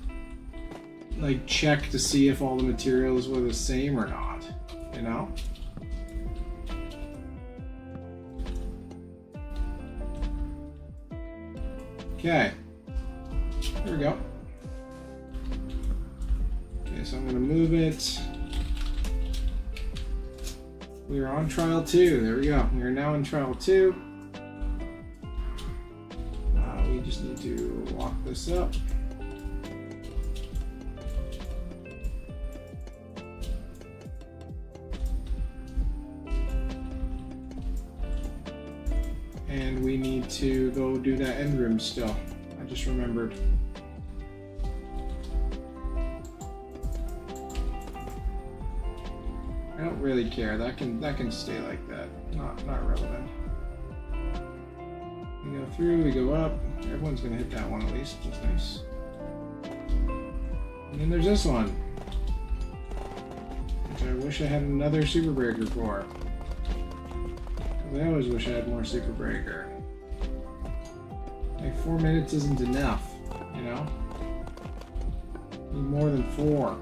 B: like check to see if all the materials were the same or not. You know? Okay. There we go. Okay, so I'm gonna move it. We are on trial 2. There we go. We are now in trial 2. We just need to lock this up. And we need to go do that end room still. I just remembered. I don't really care. That can stay like that. Not relevant. We go through, we go up. Everyone's gonna hit that one at least, which is nice. And then there's this one, which I wish I had another super breaker for. Because I always wish I had more super breaker. Like 4 minutes isn't enough, you know? Need more than 4.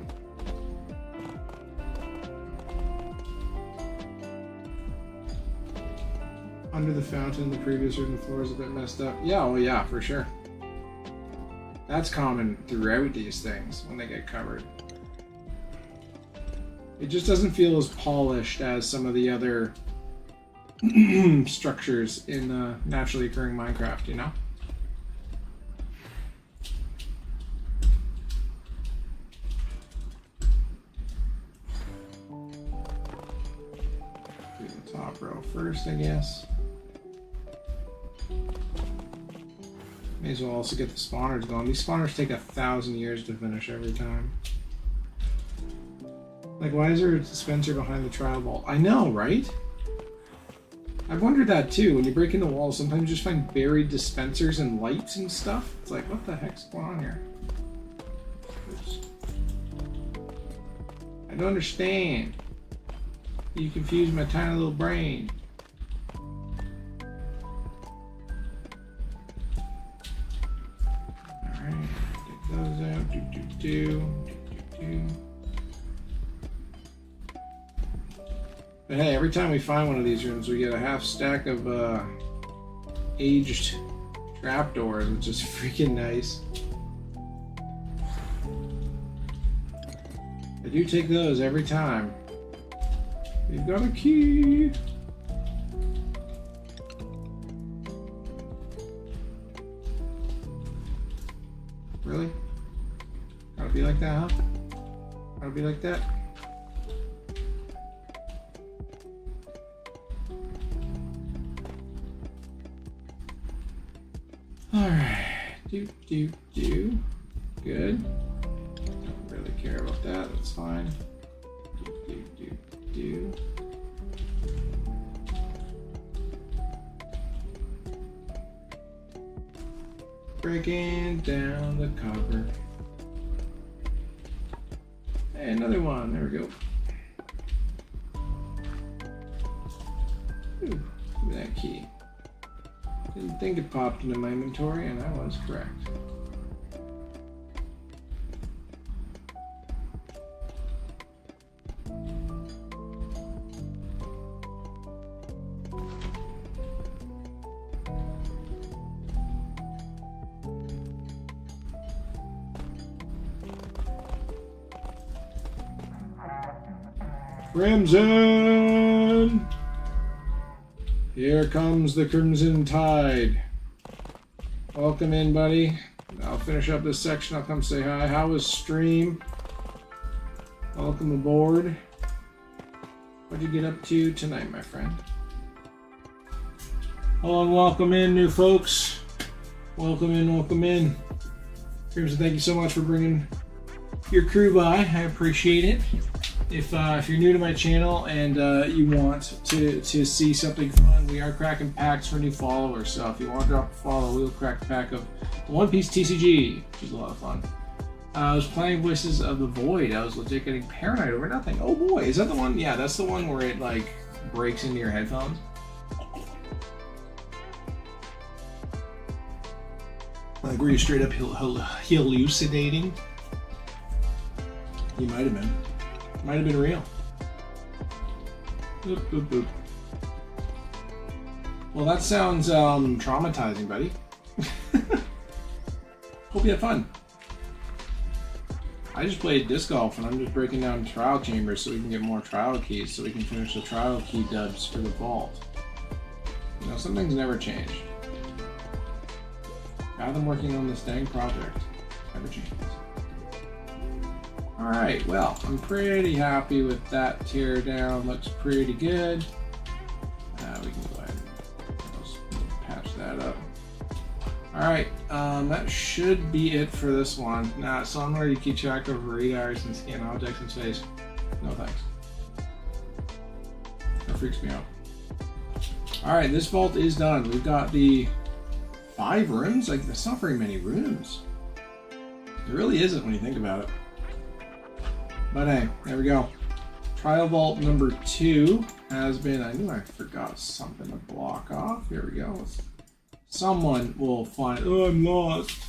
B: Under the fountain, the previous room, the floor is a bit messed up. Yeah, well, yeah, for sure. That's common throughout these things when they get covered. It just doesn't feel as polished as some of the other structures in naturally occurring Minecraft, you know? Do the top row first, I guess. May as well also get the spawners going. These spawners take 1,000 years to finish every time. Like, why is there a dispenser behind the trial vault? I know, right? I've wondered that too. When you break into walls, sometimes you just find buried dispensers and lights and stuff. It's like, what the heck's going on here? Oops. I don't understand. You confuse my tiny little brain. Those out, do. But hey, every time we find one of these rooms, we get a half stack of aged trapdoors, which is freaking nice. I do take those every time. We've got a key. Really? Gotta be like that, huh? Gotta be like that? Alright. Do. Good. Don't really care about that. That's fine. Do. Breaking down the copper. Hey, another one. There we go. Ooh, look at that key. Didn't think it popped into my inventory, and I was correct. Crimson! Here comes the Crimson Tide. Welcome in, buddy. I'll finish up this section. I'll come say hi. How was stream? Welcome aboard. What'd you get up to tonight, my friend? Hello and welcome in, new folks. Welcome in, welcome in. Crimson, thank you so much for bringing your crew by. I appreciate it. If you're new to my channel and you want to see something fun, we are cracking packs for new followers. So if you want to drop a follow, we'll crack a pack of One Piece TCG, which is a lot of fun. I was playing Voices of the Void. I was legit getting paranoid over nothing. Oh boy, is that the one? Yeah, that's the one where it like breaks into your headphones. Like were you straight up hallucinating? You might have been. Might have been real. Boop, boop, boop. Well, that sounds traumatizing, buddy. Hope you had fun. I just played disc golf and I'm just breaking down trial chambers so we can get more trial keys so we can finish the trial key dubs for the vault. You know, some things never change. Now I'm working on this dang project. Never changes. Alright, well, I'm pretty happy with that tear down. Looks pretty good. We can go ahead and patch that up. Alright, that should be it for this one. Now, somewhere you keep track of radars and scan objects in space. No thanks. That freaks me out. Alright, this vault is done. We've got the 5 rooms. Like, that's not very many rooms. It really isn't when you think about it. But hey, there we go. Trial vault number 2 has been, I knew I forgot something to block off. Here we go. Someone will find, oh, I'm lost.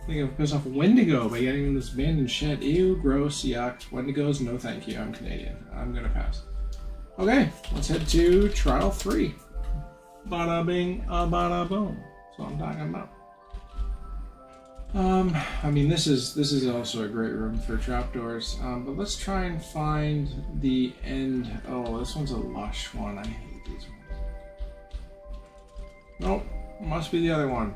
B: I think I've pissed off Wendigo by getting in this abandoned shed. Ew, gross, yuck. Wendigos, no thank you. I'm Canadian. I'm gonna pass. Okay, let's head to trial 3. Bada bing, bada boom. That's what I'm talking about. I mean, this is also a great room for trapdoors. But let's try and find the end. Oh, this one's a lush one. I hate these ones. Nope, must be the other one.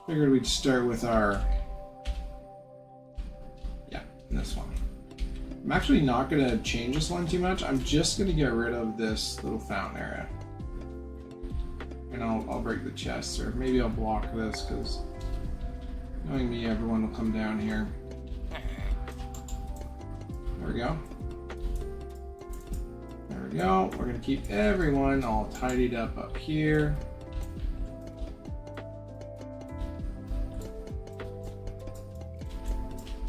B: Figured we'd start with our, yeah, this one. I'm actually not gonna change this one too much. I'm just gonna get rid of this little fountain area. And I'll break the chests, or maybe I'll block this, because knowing me, everyone will come down here. There we go. There we go. We're going to keep everyone all tidied up here.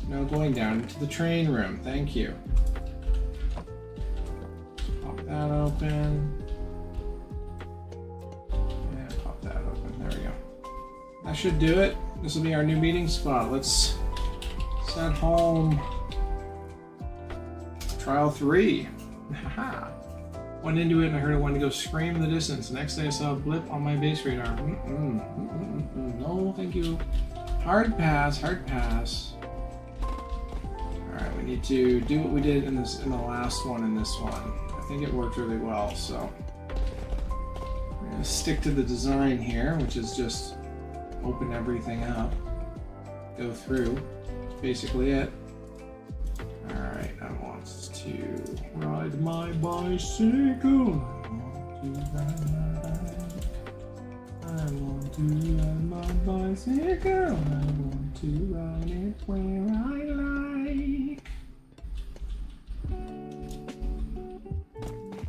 B: Now going down into the train room. Thank you. Pop that open. That should do it. This will be our new meeting spot. Let's set home. Trial 3. Haha. Went into it and I heard a Wendigo scream in the distance. The next day I saw a blip on my base radar. No, thank you. Hard pass, hard pass. Alright, we need to do what we did in the last one and this one. I think it worked really well, so we're gonna stick to the design here, which is just open everything up, go through. That's basically it. Alright, I want to ride my bicycle. I want to ride my bicycle. I want to ride it where I like.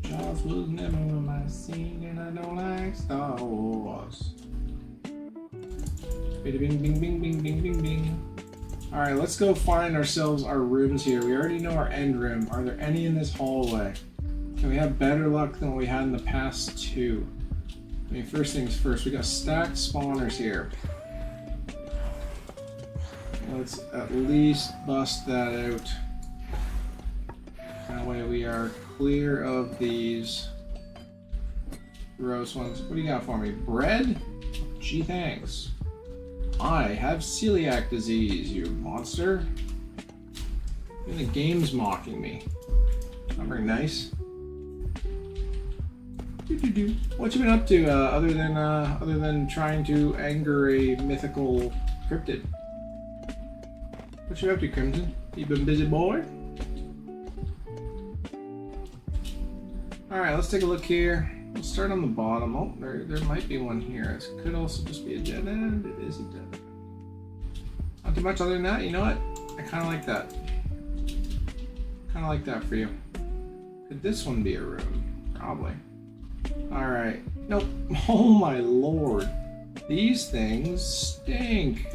B: Charles was never on my scene and I don't like Star Wars. Bing, bing, bing, bing, bing, bing, bing. Alright, let's go find ourselves our rooms here. We already know our end room. Are there any in this hallway? Can we have better luck than what we had in the past 2? I mean, first things first, we got stacked spawners here. Let's at least bust that out. That way we are clear of these gross ones. What do you got for me? Bread? Gee, thanks. I have celiac disease, you monster. Even the game's mocking me. Not very nice. What you been up to other than trying to anger a mythical cryptid? What you up to, Crimson? You been busy, boy? Alright, let's take a look here. We'll start on the bottom. Oh, there might be one here. This could also just be a dead end. It is a dead end. Not too much other than that. You know what? I kind of like that. Kind of like that for you. Could this one be a room? Probably. Alright. Nope. Oh my lord. These things stink.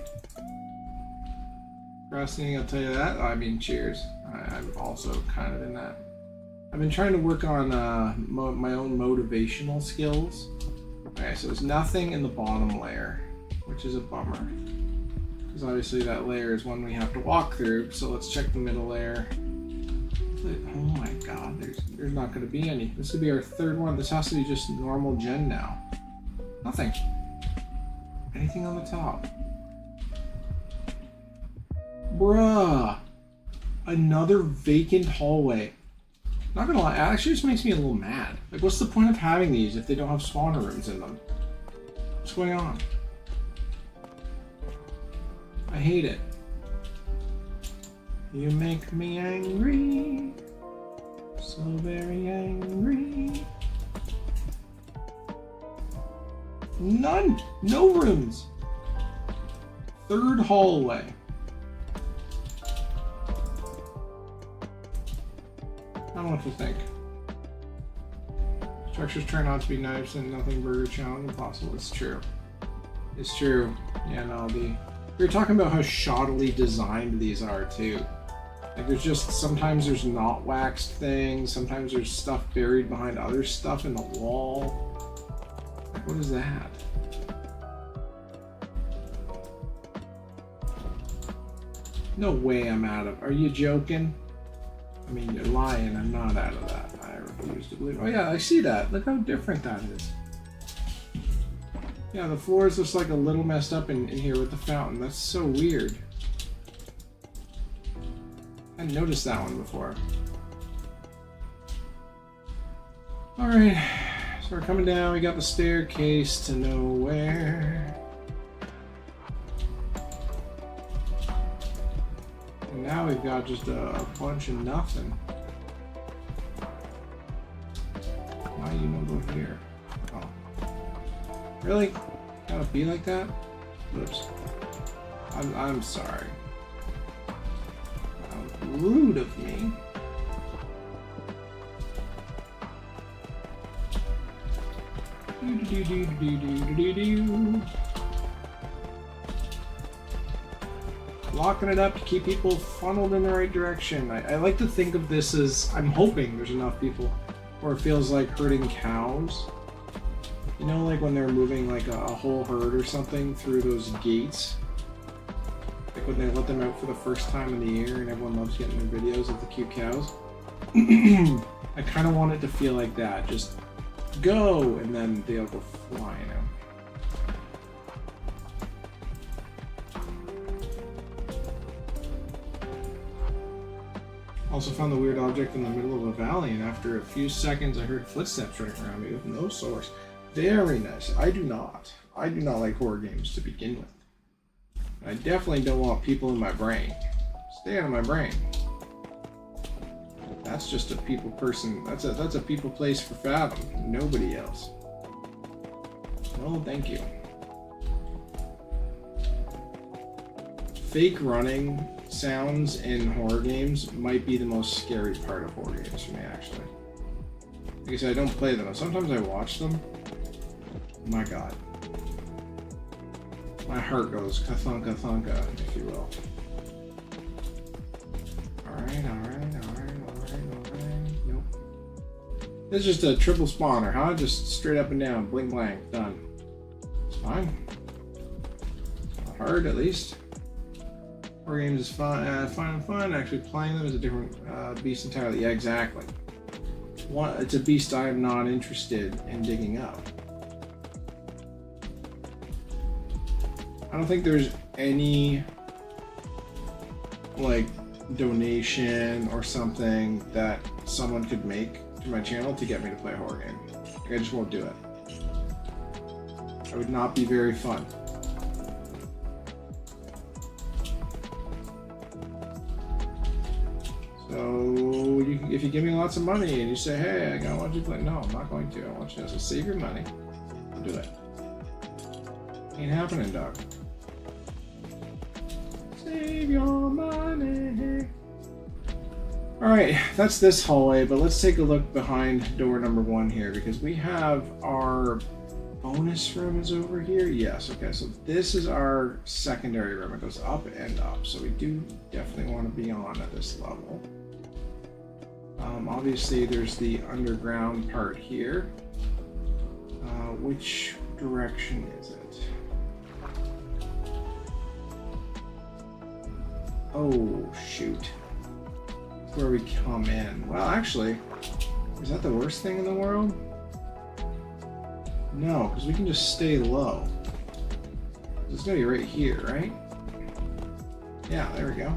B: Procrastinating, I'll tell you that. I mean, cheers. I'm also kind of in that. I've been trying to work on my own motivational skills. Okay, so there's nothing in the bottom layer, which is a bummer. Because obviously that layer is one we have to walk through, so let's check the middle layer. Oh my god, there's not going to be any. This could be our third one. This has to be just normal gen now. Nothing. Anything on the top? Bruh. Another vacant hallway. Not gonna lie, it actually just makes me a little mad. Like, what's the point of having these if they don't have spawner rooms in them? What's going on? I hate it. You make me angry. So very angry. None! No rooms! Third hallway. I don't know what to think. Structures turn out to be knives and nothing burger challenge impossible. It's true. It's true. Yeah, no, we were talking about how shoddily designed these are too. Like there's just sometimes there's not waxed things, sometimes there's stuff buried behind other stuff in the wall. Like what is that? No way I'm out of. Are you joking? I mean, you're lying. I'm not out of that. I refuse to believe. Oh yeah, I see that. Look how different that is. Yeah, the floor is just like a little messed up in here with the fountain. That's so weird. I hadn't noticed that one before. Alright, so we're coming down. We got the staircase to nowhere. And now we've got just a bunch of nothing. Why you no go here? Oh. Really? Gotta be like that? Oops. I'm sorry. How rude of me. Locking it up to keep people funneled in the right direction. I like to think of this as, I'm hoping there's enough people where it feels like herding cows. You know, like when they're moving like a whole herd or something through those gates? Like when they let them out for the first time in the year and everyone loves getting their videos of the cute cows. I kind of want it to feel like that. Just go, and then they'll go flying out. Also found the weird object in the middle of a valley, and after a few seconds I heard footsteps running around me with no source. Very nice. I do not like horror games to begin with. I definitely don't want people in my brain. Stay out of my brain. That's just a people person. That's a people place for Fathom. Nobody else. No, thank you. Fake running sounds in horror games might be the most scary part of horror games for me, actually. Like I said, I don't play them. Sometimes I watch them. My god. My heart goes ka-thunka thunka, if you will. Alright. Nope. This is just a triple spawner, huh? Just straight up and down, bling blank, done. It's fine. Not hard, at least. Horror games is fun. Actually playing them is a different beast entirely. Yeah, exactly. It's a beast I am not interested in digging up. I don't think there's any like donation or something that someone could make to my channel to get me to play a horror game. Like, I just won't do it. It would not be very fun. So if you give me lots of money and you say, hey, I want you to play, no, I'm not going to. I want you to save your money. I'll do it. Ain't happening, dog. Save your money. Alright, that's this hallway, but let's take a look behind door number 1 here, because we have our bonus room is over here. Yes, okay, so this is our secondary room. It goes up and up, so we do definitely want to be on at this level. Obviously, there's the underground part here. Which direction is it? Oh, shoot. That's where we come in. Well, actually, is that the worst thing in the world? No, because we can just stay low. It's gonna be right here, right? Yeah, there we go.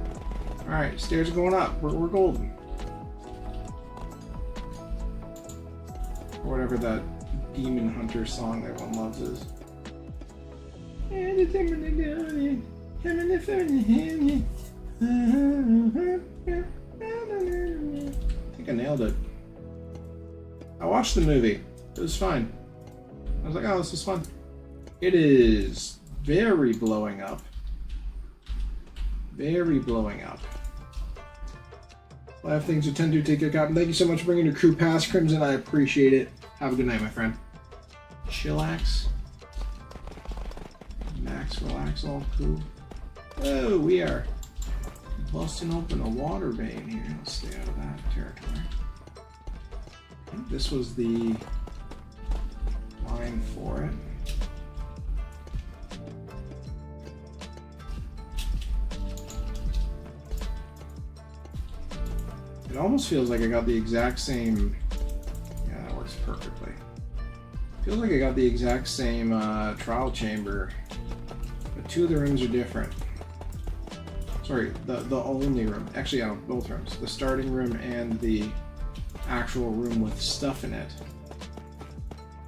B: Alright, stairs going up. We're golden. Or whatever that Demon Hunter song that everyone loves is. I think I nailed it. I watched the movie. It was fine. I was like, oh, this is fun. It is very blowing up. Very blowing up. I have things to tend to. Take care, Captain. Thank you so much for bringing your crew past, Crimson. I appreciate it. Have a good night, my friend. Chillax. Max, relax, all cool. Oh, we are busting open a water vein here. Let's stay out of that territory. I think this was the line for it. It almost feels like I got the exact same. Yeah, that works perfectly. Feels like I got the exact same trial chamber, but 2 of the rooms are different. Sorry, the only room. Actually, yeah, both rooms. The starting room and the actual room with stuff in it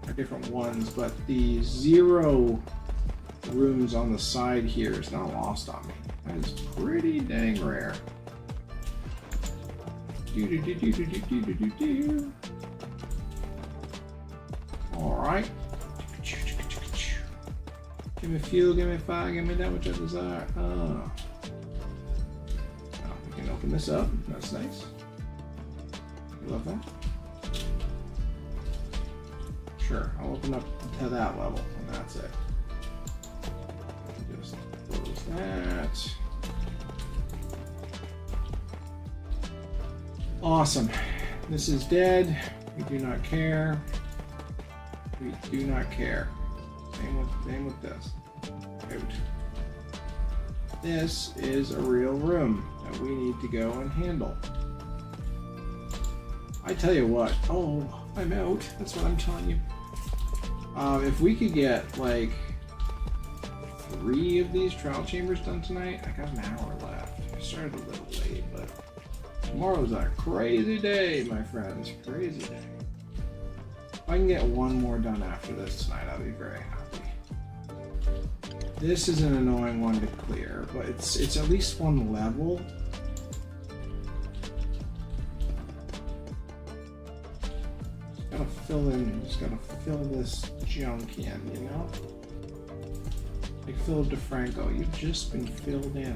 B: are different ones, but the 0 rooms on the side here is not lost on me. That is pretty dang rare. Alright. Give me fuel, give me fire, give me that which I desire. Oh. We can open this up. That's nice. You love that? Sure, I'll open up to that level, and that's it. Just close that. Awesome. This is dead. We do not care. We do not care. Same with this. Out. This is a real room that we need to go and handle. I tell you what. Oh, I'm out. That's what I'm telling you. If we could get like 3 of these trial chambers done tonight, I got an hour left. I started a little late, but tomorrow's a crazy day, my friends. Crazy day. If I can get 1 more done after this tonight, I'll be very happy. This is an annoying one to clear, but it's at least 1 level. Just gotta fill in, just gotta fill this junk in, you know? Like Philip DeFranco, you've just been filled in.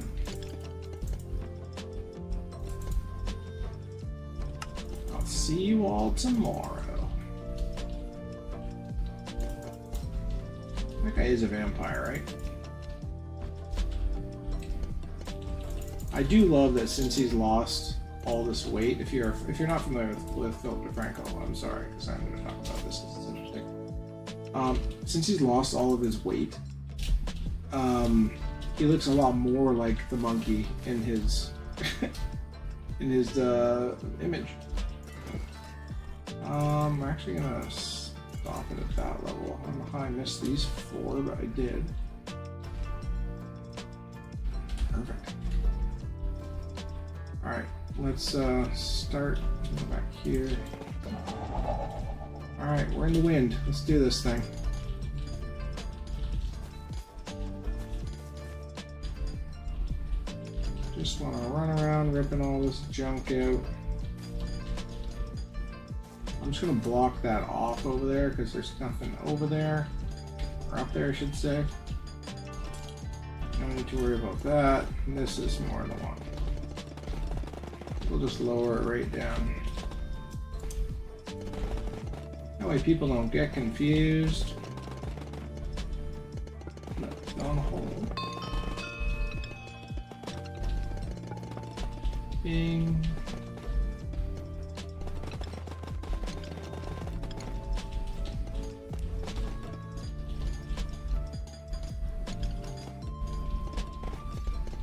B: I'll see you all tomorrow. That guy is a vampire, right? I do love that since he's lost all this weight. If you're not familiar with Philip DeFranco, I'm sorry, because I'm going to talk about this because it's interesting. Since he's lost all of his weight, he looks a lot more like the monkey in his image. I'm actually gonna stop it at that level. I don't know how I missed these 4, but I did. Perfect. Alright, let's start. Go back here. Alright, we're in the wind. Let's do this thing. Just want to run around ripping all this junk out. I'm just gonna block that off over there because there's nothing over there. Or up there, I should say. No need to worry about that. And this is more the one. We'll just lower it right down. That way people don't get confused. That's not a hole. Bing.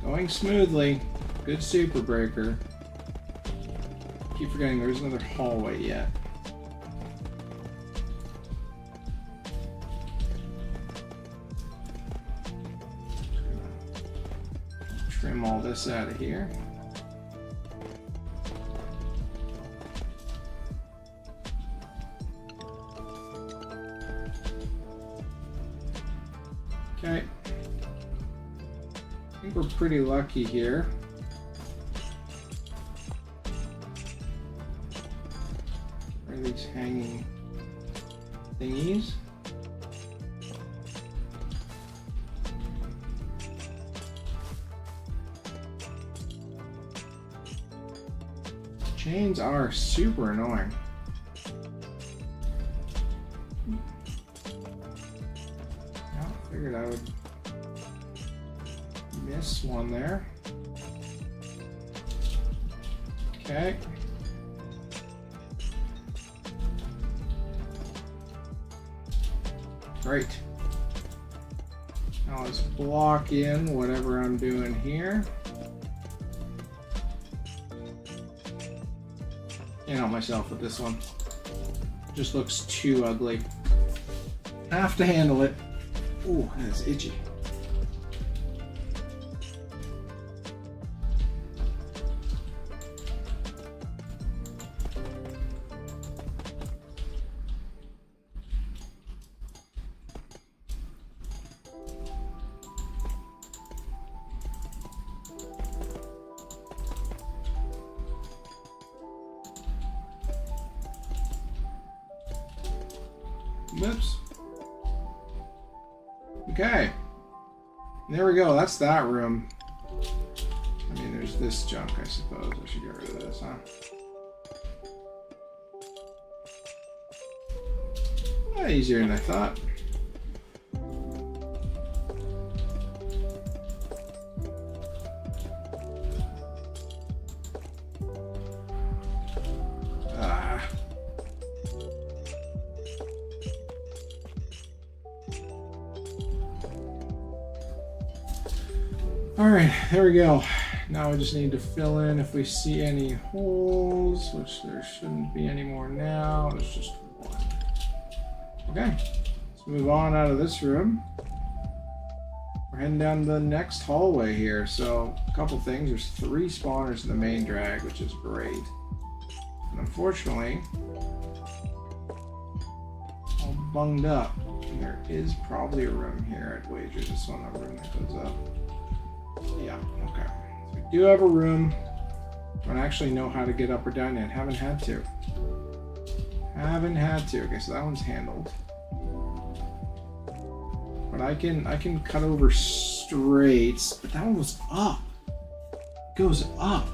B: Going smoothly. Good super breaker. Keep forgetting there's another hallway yet. Trim all this out of here. Okay. I think we're pretty lucky here. Where are these hanging thingies? Chains are super annoying. Yeah, I figured I would miss one there. Okay. Great. Now let's block in whatever I'm doing here. Can't help myself with this one. Just looks too ugly. Have to handle it. Ooh, that's itchy. Whoops. Okay. There we go. That's that room. I mean, there's this junk, I suppose. I should get rid of this, huh? Easier than I thought. Alright, there we go. Now we just need to fill in if we see any holes, which there shouldn't be any more now. There's just one. Okay, let's move on out of this room. We're heading down the next hallway here. So, a couple things. There's 3 spawners in the main drag, which is great. And unfortunately, all bunged up. And there is probably a room here. I'd wager this one, a room that goes up. Yeah, okay. So we do have a room. Don't actually know how to get up or down yet. Haven't had to. Haven't had to. Okay, so that one's handled. But I can cut over straight. But that one was up. It goes up.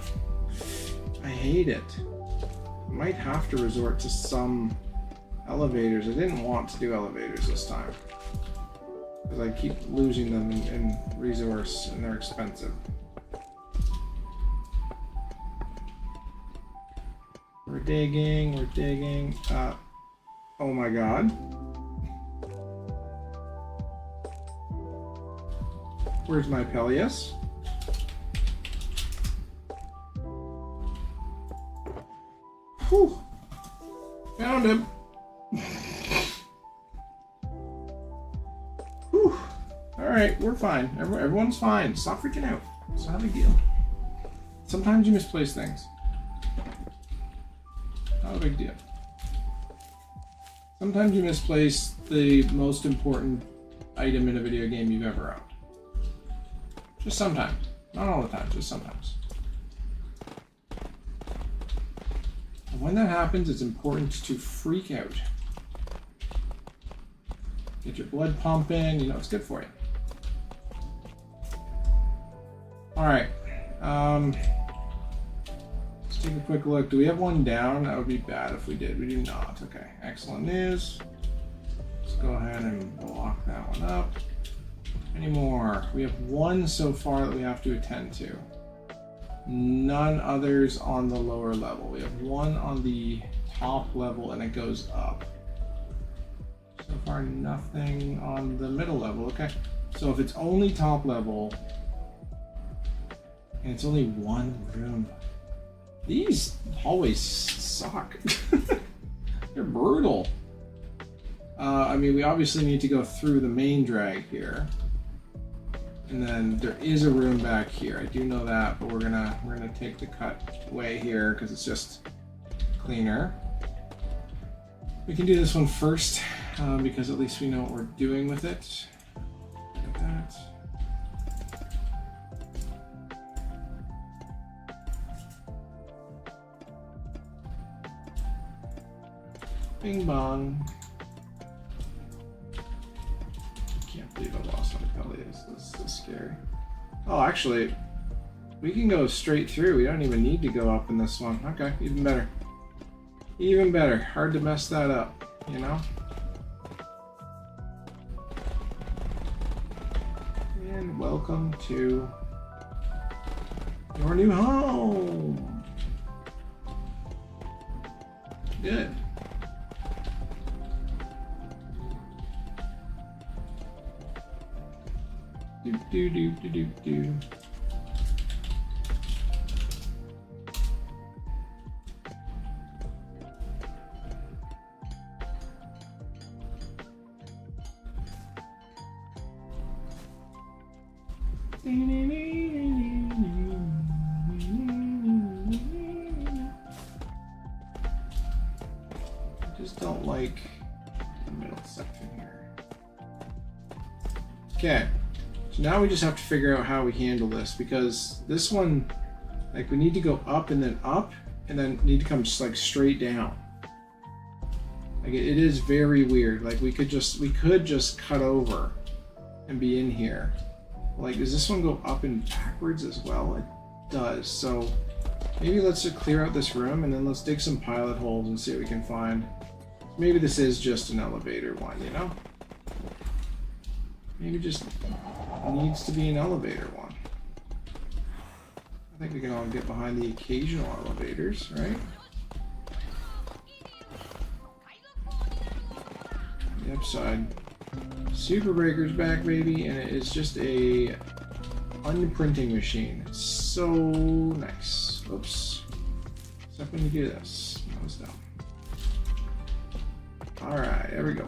B: I hate it. I might have to resort to some elevators. I didn't want to do elevators this time, because I keep losing them in resource and they're expensive. We're digging, we're digging. Oh my god. Where's my Peleus? Whew. Found him. Whew. Alright, we're fine. Everyone's fine. Stop freaking out. It's not a big deal. Sometimes you misplace things. Not a big deal. Sometimes you misplace the most important item in a video game you've ever owned. Just sometimes. Not all the time, just sometimes. when that happens, it's important to freak out. Get your blood pumping, you know, it's good for you. Alright. Let's take a quick look. Do we have one down? That would be bad if we did. We do not. Okay, excellent news. Let's go ahead and block that one up. Any more? We have one so far that we have to attend to. None others on the lower level. We have one on the top level and it goes up. So far, nothing on the middle level. Okay, so if it's only top level and it's only one room, these hallways suck. They're brutal. I mean, we obviously need to go through the main drag here, and then there is a room back here. I do know that, but we're gonna take the cut way here because it's just cleaner. We can do this one first. Because at least we know what we're doing with it. Look at that. Bing bong. Can't believe I lost my Peleus. This is so scary. Oh, actually, we can go straight through. We don't even need to go up in this one. Okay, even better. Even better. Hard to mess that up, you know? And welcome to your new home. Good. Do do do do do do. Just don't like the middle section here. Okay, so now we just have to figure out how we handle this, because this one, like, we need to go up and then need to come just like straight down. Like it is very weird. Like we could just cut over and be in here. Like, does this one go up and backwards as well? It does. So maybe let's just clear out this room and then let's dig some pilot holes and see what we can find. Maybe this is just an elevator one, you know? Maybe just needs to be an elevator one. I think we can all get behind the occasional elevators, right? The upside. Super Breaker's back, baby, and it is just a unprinting machine. It's so nice. Oops. Except when you do this. That was dumb. Alright, there we go.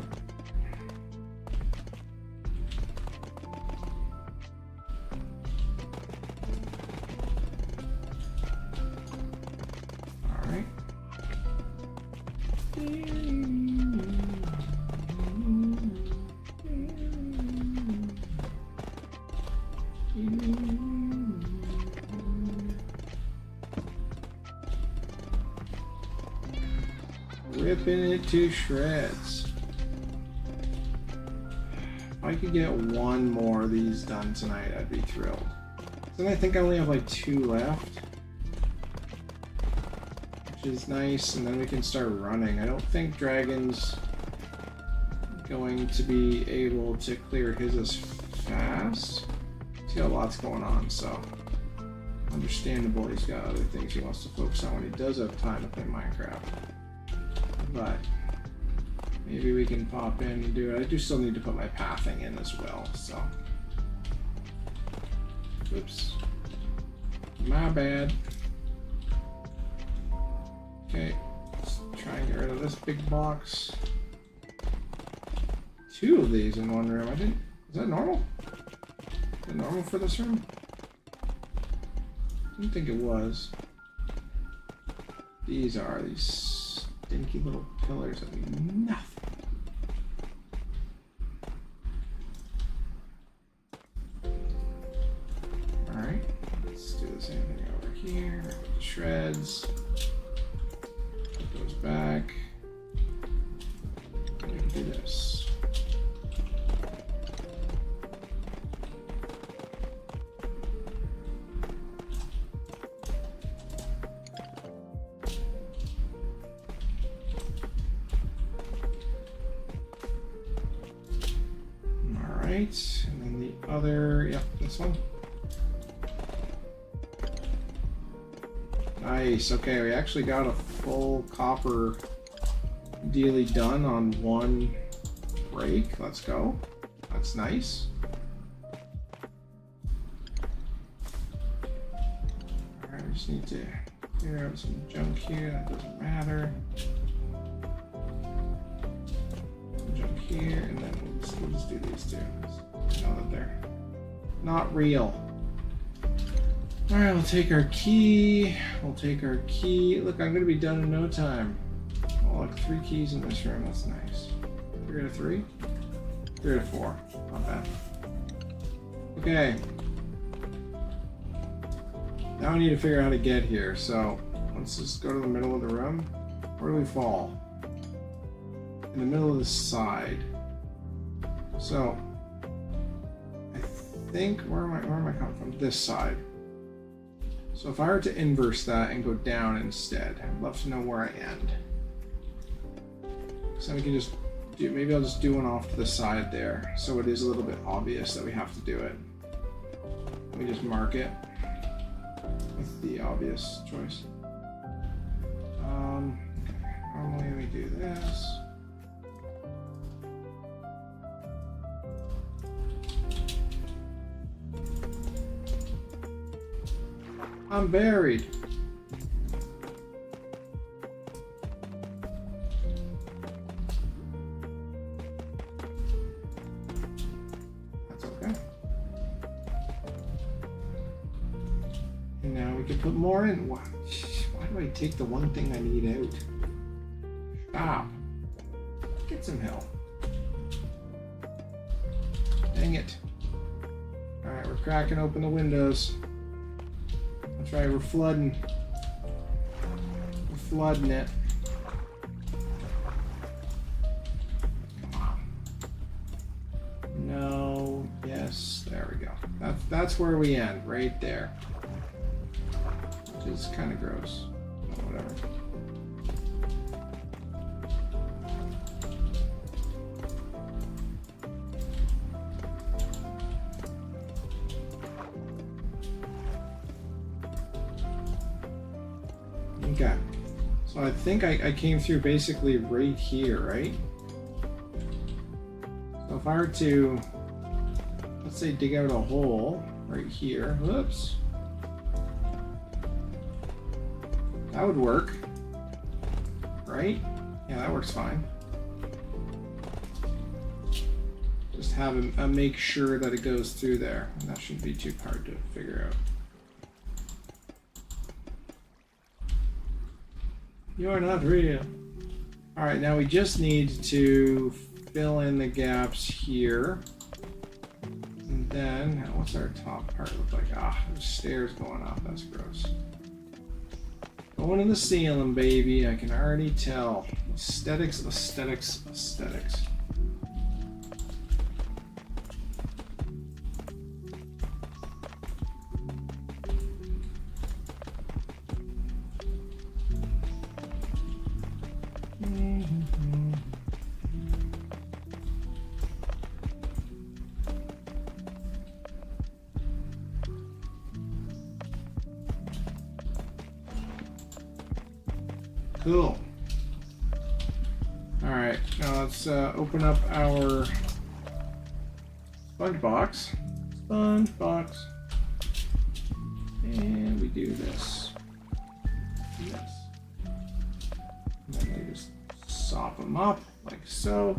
B: Alright. Ripping it to shreds. If I could get one more of these done tonight, I'd be thrilled. Then I think I only have like 2 left, which is nice, and then we can start running. I don't think Dragon's going to be able to clear his as fast. He's got lots going on, so understandable. He's got other things he wants to focus on when he does have time to play Minecraft. But maybe we can pop in and do it. I do still need to put my pathing in as well, so. Oops. My bad. Okay, let's try and get rid of this big box. 2 of these in one room. Is that normal? Is that normal for this room? I didn't think it was. These stinky little pillars that mean nothing. Alright, let's do the same thing over here. Rip it to shreds. Put do this. Alright, and then the other, yep, this one. Nice, okay, we actually got a full copper dealy done on one break. Let's go. That's nice. Alright, we just need to clear out some junk here, that doesn't matter. Jump here, and then we'll just do these two. Now that they're not real. Alright, we'll take our key. We'll take our key. Look, I'm going to be done in no time. Oh, look, 3 keys in this room. That's nice. 3 out of 3? 3 out of 4. Not bad. Okay. Now we need to figure out how to get here. So, let's just go to the middle of the room. Where do we fall? In the middle of the side. So I think where am I coming from? This side. So if I were to inverse that and go down instead, I'd love to know where I end. So we can just do, maybe I'll just do one off to the side there, so it is a little bit obvious that we have to do it. Let me just mark it with the obvious choice. Normally we do this. I'm buried. That's okay. And now we can put more in. Why do I take the one thing I need out? Stop. Get some help. Dang it. Alright, we're cracking open the windows. That's right, we're flooding. We're flooding it. Come on. No, yes, there we go. That's where we end, right there. Which is kind of gross. Oh, whatever. Okay, so I think I came through basically right here, right? So if I were to, let's say, dig out a hole right here, whoops, that would work, right? Yeah, that works fine. Just have a make sure that it goes through there, and that shouldn't be too hard to figure out. You're not real. Alright, now we just need to fill in the gaps here. And then, what's our top part look like? Ah, there's stairs going up. That's gross. Going in the ceiling, baby. I can already tell. Aesthetics, aesthetics, aesthetics. Cool. All right, now let's open up our sponge box. Sponge box. And we do this. Yes. And then we just sop them up like so.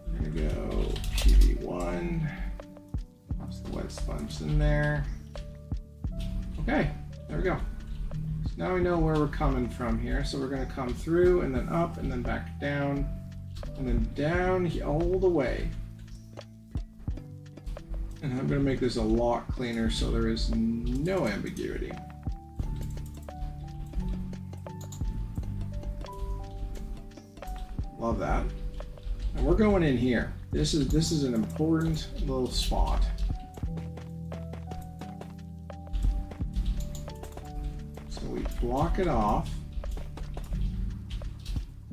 B: There we go. PV1. Toss the wet sponge in there. Okay, there we go. So now we know where we're coming from here. So we're going to come through and then up and then back down and then down all the way. And I'm going to make this a lot cleaner so there is no ambiguity. Love that. And we're going in here. This is an important little spot. So we block it off.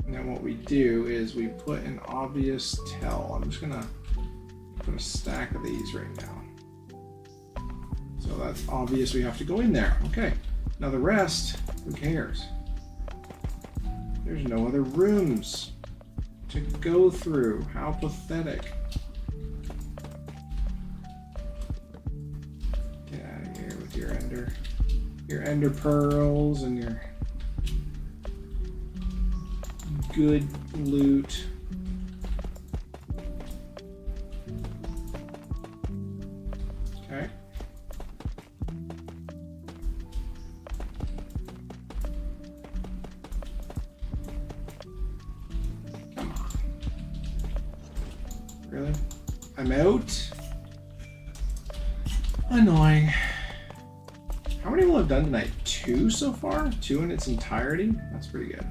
B: And then what we do is we put an obvious tell. I'm just gonna put a stack of these right now. So that's obvious we have to go in there. Okay. Now the rest, who cares? There's no other rooms to go through. How pathetic. Get out of here with your ender pearls and your good loot. Okay. Come on. Really? I'm out? Annoying. How many will I have done tonight? 2 so far? 2 in its entirety? That's pretty good.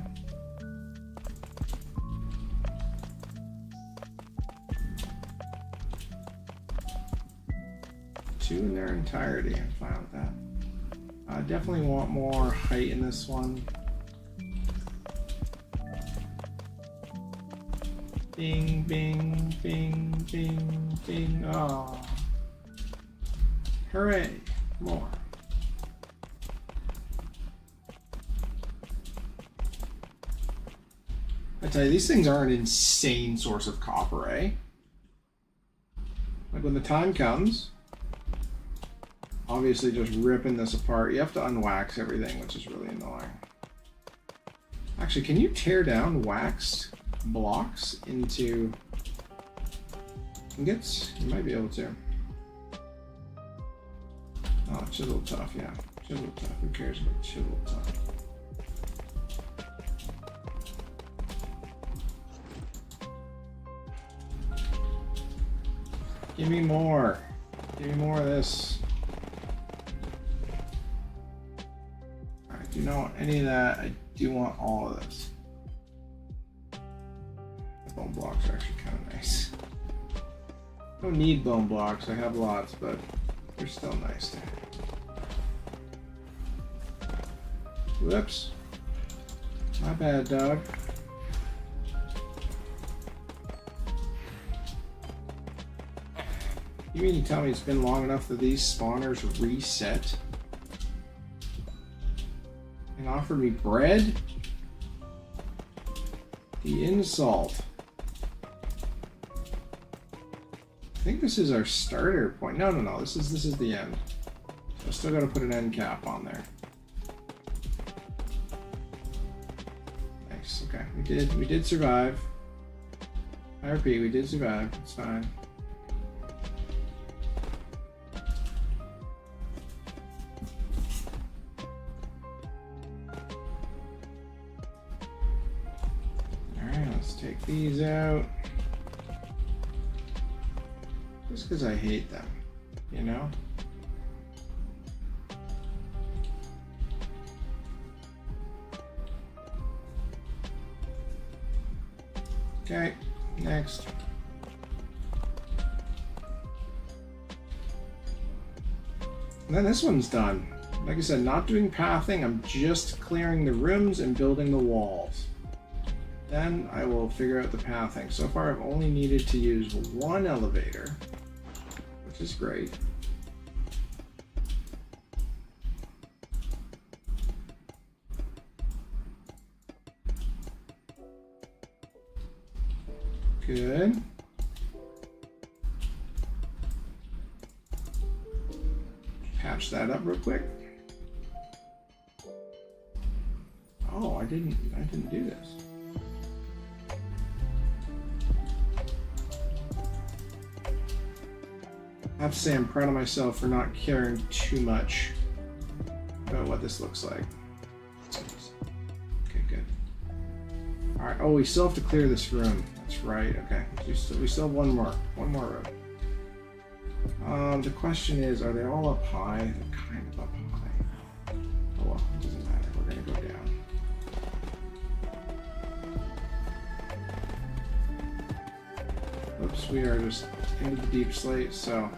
B: In their entirety. I'm fine with that. I definitely want more height in this one. Bing, bing, bing, bing, bing. Oh. Hooray. More. I tell you, these things are an insane source of copper, eh? Like when the time comes, obviously just ripping this apart. You have to unwax everything, which is really annoying. Actually, can you tear down waxed blocks into ingots? You might be able to. Oh, chisel tough, yeah. Chisel tough. Who cares about chisel tough? Give me more. Give me more of this. Alright, do not want any of that. I do want all of this. The bone blocks are actually kind of nice. I don't need bone blocks. I have lots, but they're still nice to have. Whoops. My bad, dog. You mean to tell me it's been long enough that these spawners reset and offer me bread? The insult. I think this is our starter point. No, this is the end. So I still got to put an end cap on there. Nice. Okay, we did survive. I repeat, we did survive. It's fine. Take these out. Just because I hate them, you know? Okay, next. And then this one's done. Like I said, not doing pathing, I'm just clearing the rooms and building the walls. Then I will figure out the pathing. So far I've only needed to use one elevator, which is great. Good. Patch that up real quick. Oh, I didn't do this. I have to say I'm proud of myself for not caring too much about what this looks like. Okay, good. Alright, oh, we still have to clear this room. That's right, okay. We still have one more room. The question is, are they all up high? They're kind of up high. Oh well, it doesn't matter. We're gonna go down. suppose we are just into the deep slate, so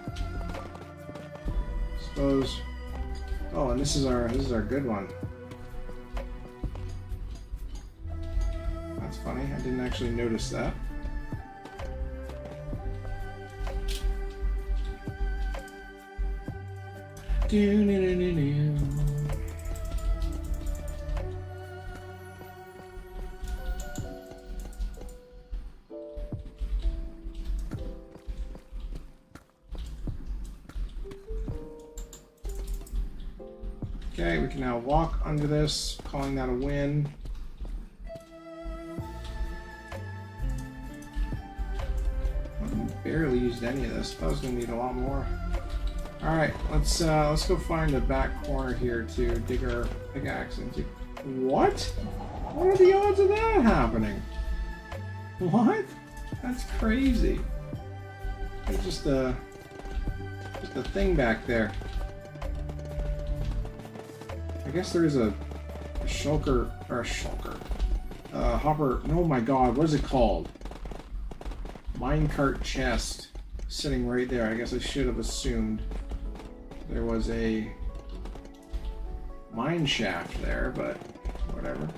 B: suppose. Oh, and this is our good one. That's funny. I didn't actually notice that. Okay, we can now walk under this, calling that a win. I barely used any of this. I was gonna need a lot more. All right, let's go find the back corner here to dig our pickaxe into. What? What are the odds of that happening? What? That's crazy. There's just a thing back there. I guess there is a shulker or a shulker. Hopper. Oh my god, what is it called? Minecart chest sitting right there. I guess I should have assumed there was a mine shaft there, but whatever.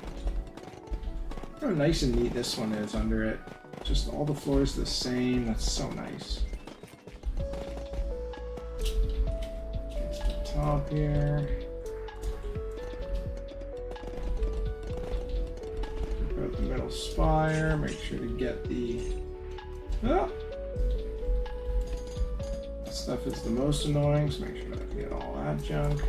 B: Look how nice and neat this one is under it. Just all the floors the same. That's so nice. Get to the top here. Go to the middle spire. Make sure to get the. Oh. That stuff is the most annoying, so make sure to get all that junk.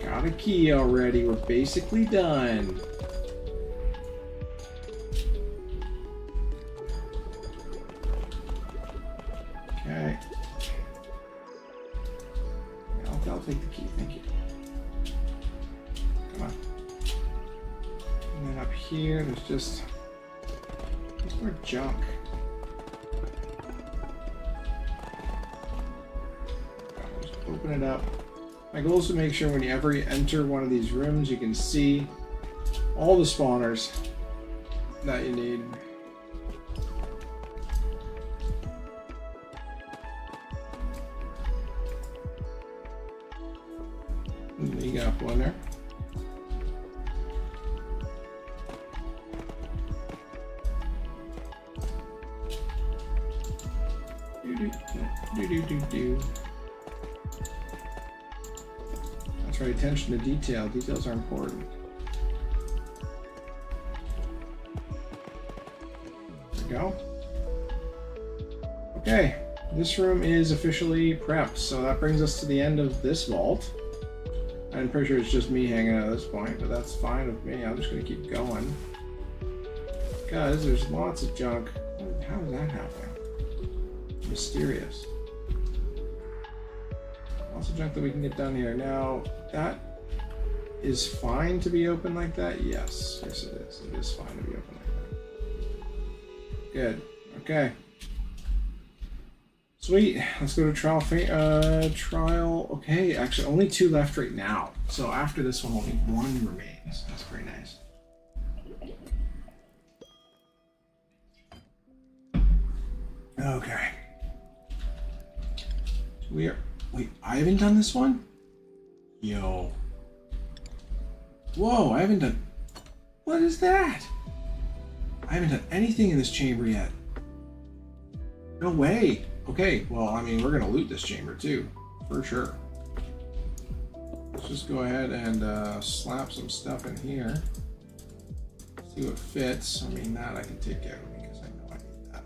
B: Got a key already. We're basically done. Okay. I'll take the key. Thank you. Come on. And then up here, there's just more junk. I'll just open it up. My goal is to make sure whenever you enter one of these rooms, you can see all the spawners that you need. You got one there. Do. That's right, attention to detail. Details are important. There we go. Okay, this room is officially prepped, so that brings us to the end of this vault. I'm pretty sure it's just me hanging out at this point, but that's fine with me. I'm just going to keep going. Because there's lots of junk. How is that happening? Mysterious. Lots of junk that we can get done here. Now, that is fine to be open like that? Yes. Yes, it is. It is fine to be open like that. Good. Okay. Sweet. Let's go to trial. Okay, actually, only 2 left right now. So after this one, only 1 remains. That's very nice. Okay. We are. Wait, I haven't done this one? Yo. Whoa, I haven't done. What is that? I haven't done anything in this chamber yet. No way. Okay, well, I mean, we're gonna loot this chamber too, for sure. Let's just go ahead and slap some stuff in here. See what fits. I mean, that I can take out because I know I need that.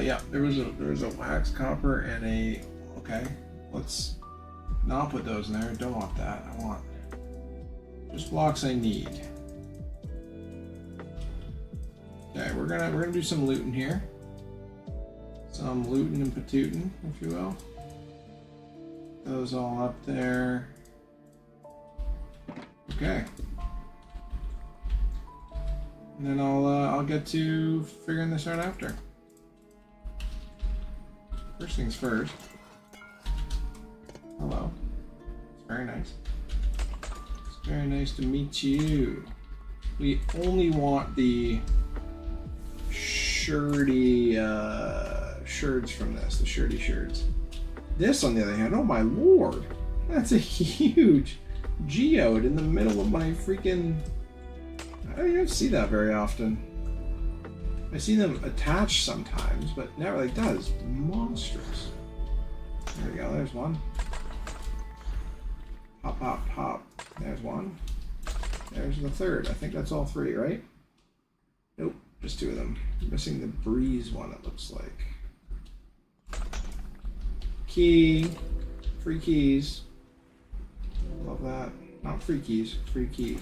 B: Yeah, there was a wax copper and a. Okay, let's not put those in there. I don't want that. I want just blocks I need. Okay, we're gonna do some looting here. Some looting and patooting, if you will. Those all up there. Okay. And then I'll get to figuring this out after. First things first. Hello. It's very nice. It's very nice to meet you. We only want the shirty sherds from this, the shirty sherds. This, on the other hand, oh my lord, that's a huge geode in the middle of my freaking. I don't see that very often. I see them attached sometimes, but never like that. Is monstrous. There we go. There's one. Pop, pop, pop. There's one. There's the third. I think that's all three, right? Nope, just two of them. Missing the breeze one, it looks like. Key. Free keys. Love that. Not free keys, free keys.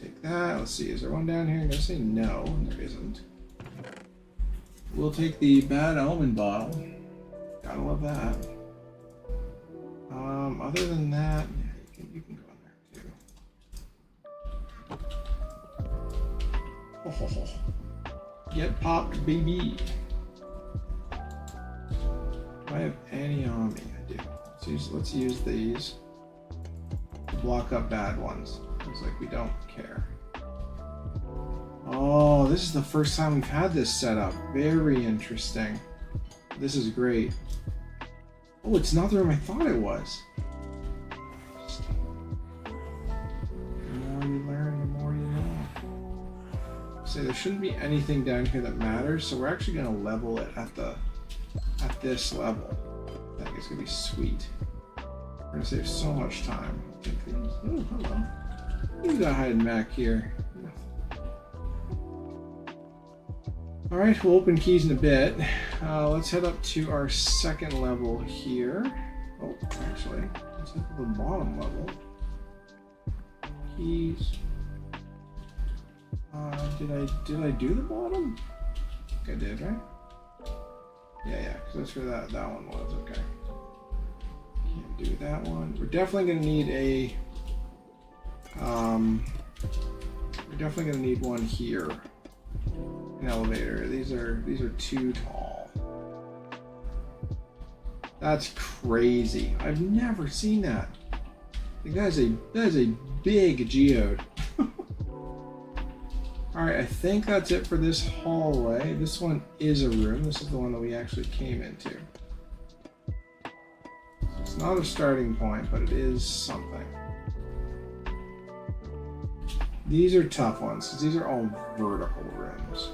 B: Take that. Let's see, is there one down here? I'm gonna say no, there isn't. We'll take the bad almond bottle. Gotta love that. Other than that, yeah, you can go in there too. Oh, get popped, baby. Do I have any on me? I do. Let's use these to block up bad ones. Looks like we don't care. Oh, this is the first time we've had this set up. Very interesting. This is great. Oh, it's not the room I thought it was. The more you learn, the more you know. So there shouldn't be anything down here that matters, so we're actually going to level it at this level. I think it's going to be sweet. We're going to save so much time. Take these. Oh, hello. You got hiding back here. Alright, we'll open keys in a bit. Let's head up to our second level here. Oh, actually, let's head to the bottom level. Keys. Did I do the bottom? I think I did, right? Yeah, because that's where that one was. Okay. Can't do that one. We're definitely going to need a. We're definitely going to need one here. An elevator. These are too tall. That's crazy. I've never seen that. Like that is a big geode. Alright, I think that's it for this hallway. This one is a room. This is the one that we actually came into. So it's not a starting point, but it is something. These are tough ones, because these are all vertical rooms.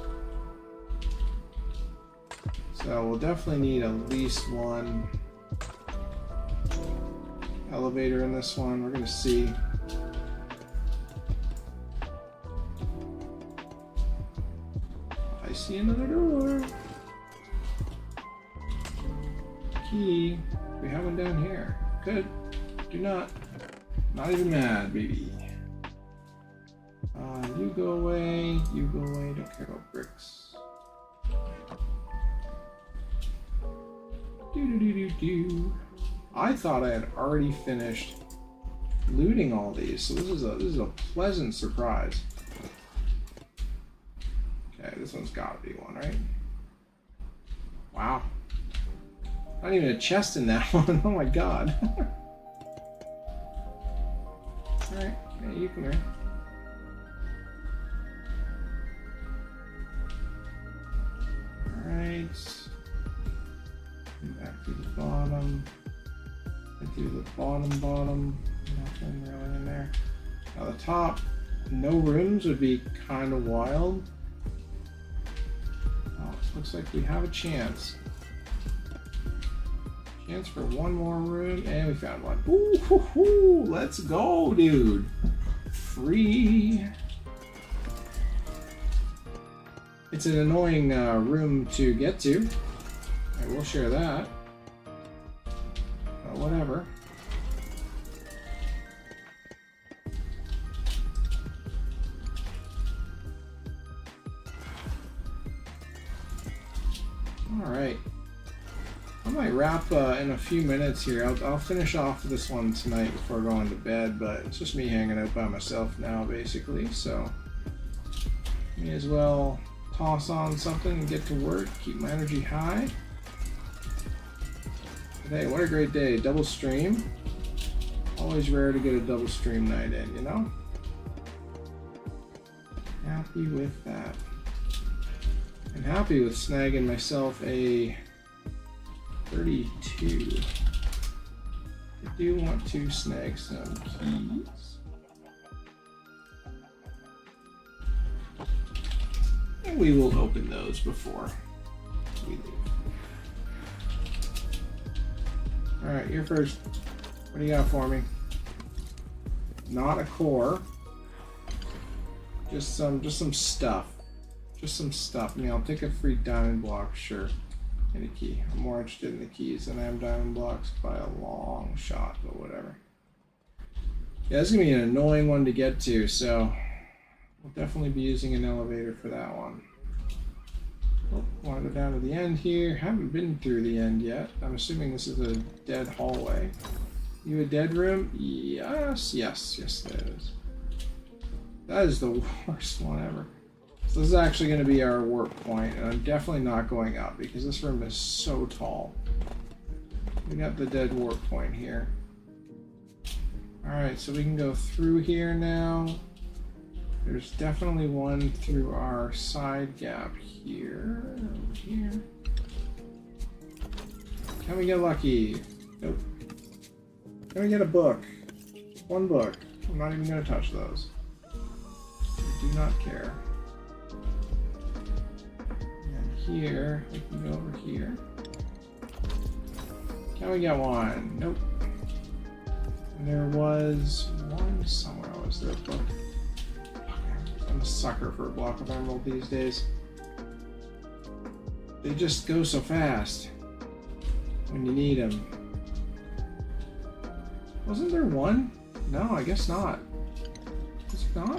B: So we'll definitely need at least one elevator in this one. We're going to see. I see another door. Key. We have one down here. Good. Do not. Not even mad, baby. You go away. You go away. Don't care about bricks. Do. I thought I had already finished looting all these, so this is a pleasant surprise. Okay, this one's got to be one, right? Wow. Not even a chest in that one. Oh my god. Alright, yeah, you come here. Alright. Back to the bottom. Do the bottom. Nothing really in there. Now the top, no rooms would be kind of wild. Oh, looks like we have a chance. Chance for one more room, and we found one. Ooh, hoo, hoo, let's go, dude. Free. It's an annoying room to get to. I will share that. Whatever. All right. I might wrap in a few minutes here. I'll finish off this one tonight before going to bed, but it's just me hanging out by myself now, basically. So, may as well toss on something and get to work. Keep my energy high. Hey, what a great day. Double stream. Always rare to get a double stream night in, you know? happy with that. I'm happy with snagging myself a 32. I do want to snag some keys. And we will open those before we leave. Alright, you're first. What do you got for me? Not a core. Just some stuff. Just some stuff. I mean, I'll take a free diamond block, sure. And a key. I'm more interested in the keys than I am diamond blocks by a long shot, but whatever. Yeah, this is gonna be an annoying one to get to, so we'll definitely be using an elevator for that one. Oh, want to go down to the end here. Haven't been through the end yet. I'm assuming this is a dead hallway. You a dead room? Yes, that is. That is the worst one ever. So this is actually going to be our work point, and I'm definitely not going up because this room is so tall. We got the dead warp point here. Alright, so we can go through here now. There's definitely one through our side gap here. Over here. Can we get lucky? Nope. Can we get a book? One book. I'm not even going to touch those. I do not care. And here, we can go over here. Can we get one? Nope. And there was one somewhere. Was there a book? I'm a sucker for a block of emerald these days. They just go so fast when you need them. Wasn't there one? No, I guess not.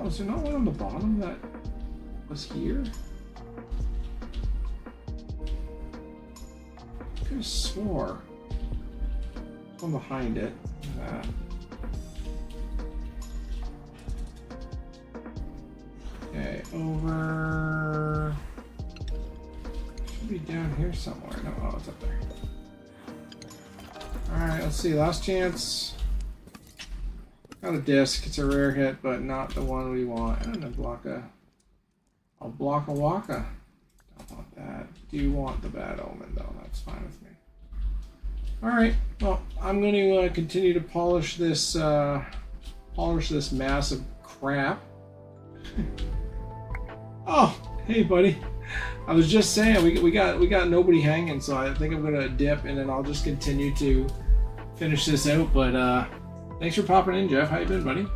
B: Was there not one on the bottom that was here? I could have swore. One behind it. That. Okay, over. Should be down here somewhere. No, oh, it's up there. Alright, let's see. Last chance. Got a disc. It's a rare hit, but not the one we want. And a blocka. I'll block a waka. Don't want that. Do want the bad omen, though. That's fine with me. Alright, well, I'm going to continue to polish this mass of crap. Oh, hey, buddy. I was just saying we got nobody hanging, so I think I'm gonna dip and then I'll just continue to finish this out. But thanks for popping in, Jeff. How you been, buddy?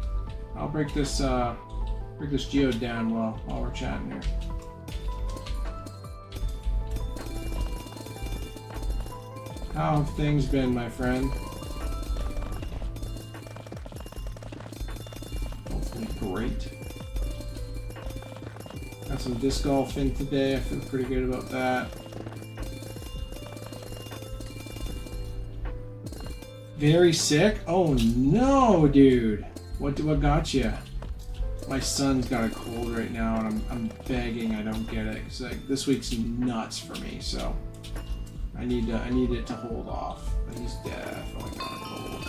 B: I'll break this geode down while we're chatting here. How have things been, my friend? Hopefully great. Got some disc golf in today. I feel pretty good about that. Very sick? Oh no, dude. What got you? My son's got a cold right now, and I'm begging I don't get it. Cause like this week's nuts for me, so I need it to hold off. But he's definitely got a cold.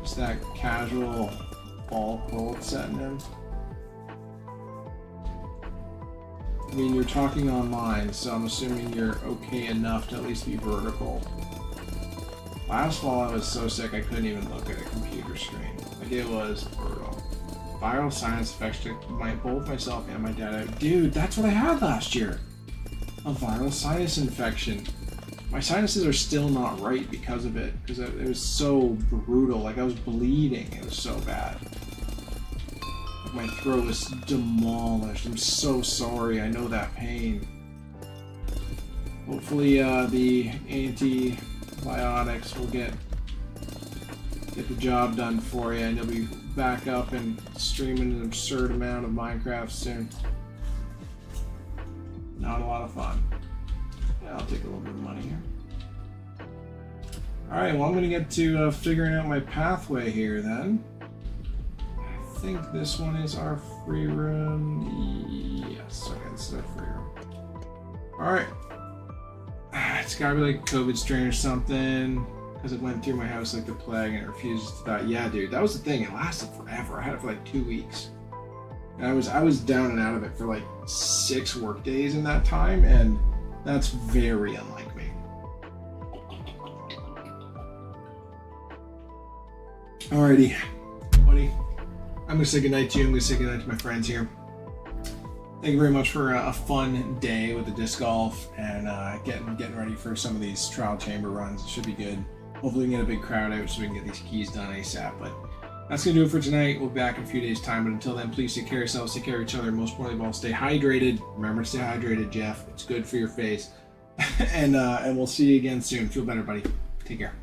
B: Just that casual fall cold setting in. I mean, you're talking online, so I'm assuming you're okay enough to at least be vertical. Last fall I was so sick I couldn't even look at a computer screen. Like, it was brutal. Viral sinus infection, both myself and my dad. Dude, that's what I had last year. A viral sinus infection. My sinuses are still not right because of it, because it was so brutal. Like, I was bleeding. It was so bad. My throat was demolished. I'm so sorry. I know that pain. Hopefully the antibiotics will get the job done for you, and you'll be back up and streaming an absurd amount of Minecraft soon. Not a lot of fun. Yeah, I'll take a little bit of money here. Alright, well, I'm going to get to figuring out my pathway here then. I think this one is our free room. Yes, okay, this is our free room. Alright. It's gotta be like a COVID strain or something, because it went through my house like the plague and it refuses to die. Yeah, dude, that was the thing. It lasted forever. I had it for like 2 weeks. And I was down and out of it for like 6 work days in that time, and that's very unlike me. Alrighty, buddy. I'm gonna say goodnight to you. I'm gonna say goodnight to my friends here. Thank you very much for a fun day with the disc golf and getting ready for some of these trial chamber runs. It should be good. Hopefully we can get a big crowd out so we can get these keys done ASAP. But that's going to do it for tonight. We'll be back in a few days' time. But until then, please take care of yourselves, take care of each other, and most importantly of all, stay hydrated. Remember to stay hydrated, Jeff. It's good for your face. And we'll see you again soon. Feel better, buddy. Take care.